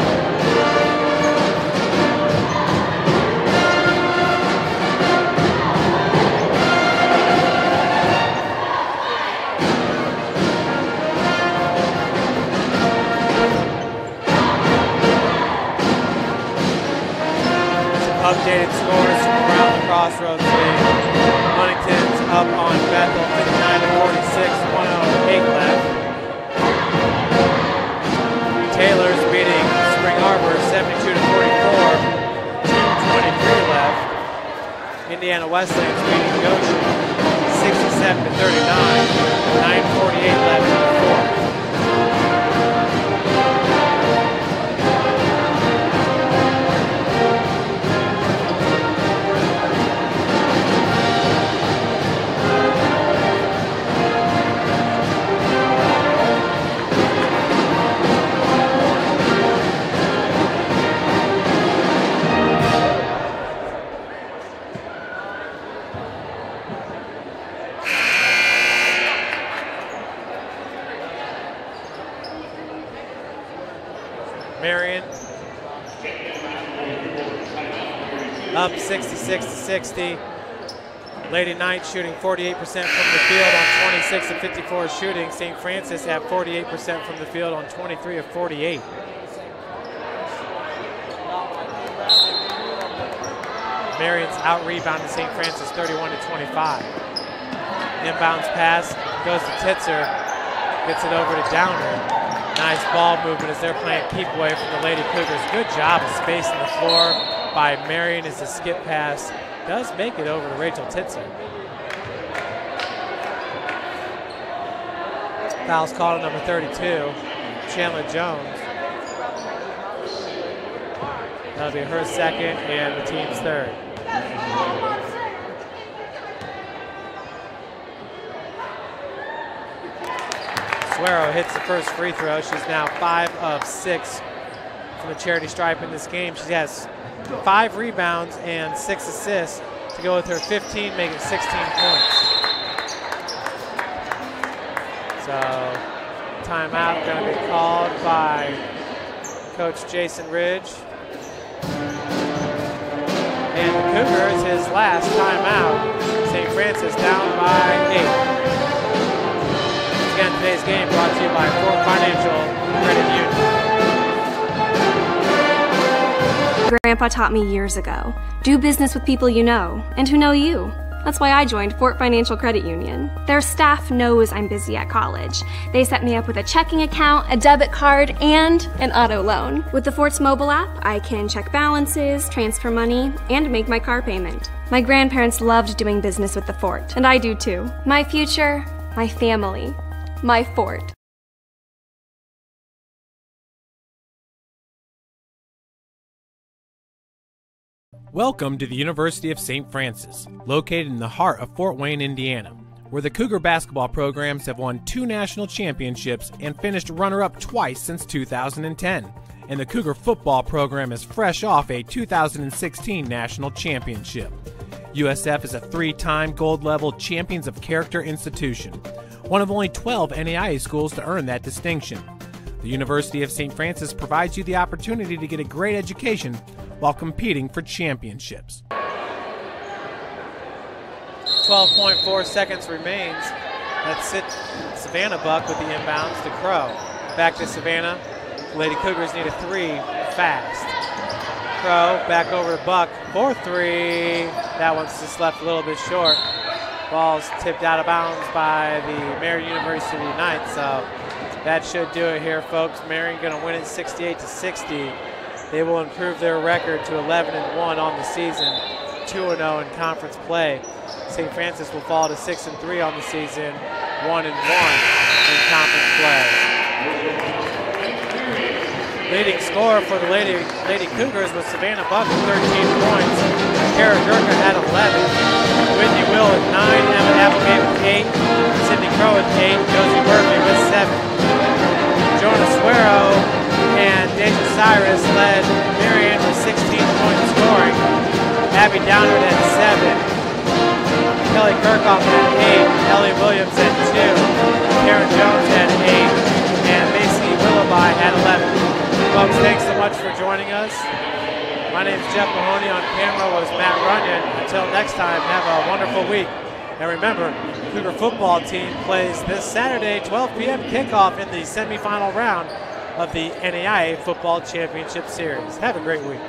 Updated scores from around the Crossroads League. Huntington's up on Bethel 59-46, 1:08 left. Taylor's beating Spring Arbor 72-44, 2:23 left. Indiana Westland's beating Goshen 67-39, 9:48 left in the fourth. Marian up 66-60. Lady Knight shooting 48% from the field on 26 of 54 shooting. St. Francis at 48% from the field on 23 of 48. Marian's out rebounding St. Francis 31-25. Inbounds pass goes to Titzer, gets it over to Downer. Nice ball movement as they're playing keep away from the Lady Cougars. Good job of spacing the floor by Marian as the skip pass does make it over to Rachel Titzer. Foul's called on number 32, Chandler Jones. That'll be her second and the team's third. Suero hits the first free throw. She's now 5 of 6 from the charity stripe in this game. She has 5 rebounds and 6 assists to go with her 15, making 16 points. So timeout going to be called by Coach Jason Ridge. And the Cougars, his last timeout. St. Francis down by 8. Again, today's game brought to you by Fort Financial Credit Union. Grandpa taught me years ago, do business with people you know and who know you. That's why I joined Fort Financial Credit Union. Their staff knows I'm busy at college. They set me up with a checking account, a debit card, and an auto loan. With the Fort's mobile app, I can check balances, transfer money, and make my car payment. My grandparents loved doing business with the Fort, and I do too. My future, my family, my Fort. Welcome to the University of St. Francis, located in the heart of Fort Wayne, Indiana, where the Cougar basketball programs have won 2 national championships and finished runner-up twice since 2010. and the Cougar football program is fresh off a 2016 national championship. USF is a 3-time gold-level Champions of Character institution, one of only 12 NAIA schools to earn that distinction. The University of St. Francis provides you the opportunity to get a great education while competing for championships. 12.4 seconds remains. That's it. Savannah Buck with the inbounds to Crow. Back to Savannah. Lady Cougars need a 3 fast. Crow back over to Buck for 3. That one's just left a little bit short. Ball's tipped out of bounds by the Marian University Knights, so that should do it here, folks. Marian going to win it 68-60. They will improve their record to 11-1 on the season, 2-0 in conference play. St. Francis will fall to 6-3 on the season, 1-1 in conference play. Leading scorer for the Lady Cougars was Savannah Buck with 13 points. Gerka had 11. Whitney Will with 9. Emma Applegate with 8. Sydney Crow with 8. Josie Murphy with 7. Jonah Suero and Deja Cyrus led Marian with 16 points scoring. Abby Downard at 7. Kelly Kirkhoff at 8. Ellie Williams at 2. Karen Jones at 8. And Macy Willoughby at 11. Folks, thanks so much for joining us. My name is Jeff Mahoney. On camera was Matt Runyon. Until next time, have a wonderful week. And remember, the Cougar football team plays this Saturday, 12 p.m. kickoff in the semifinal round of the NAIA Football Championship Series. Have a great week.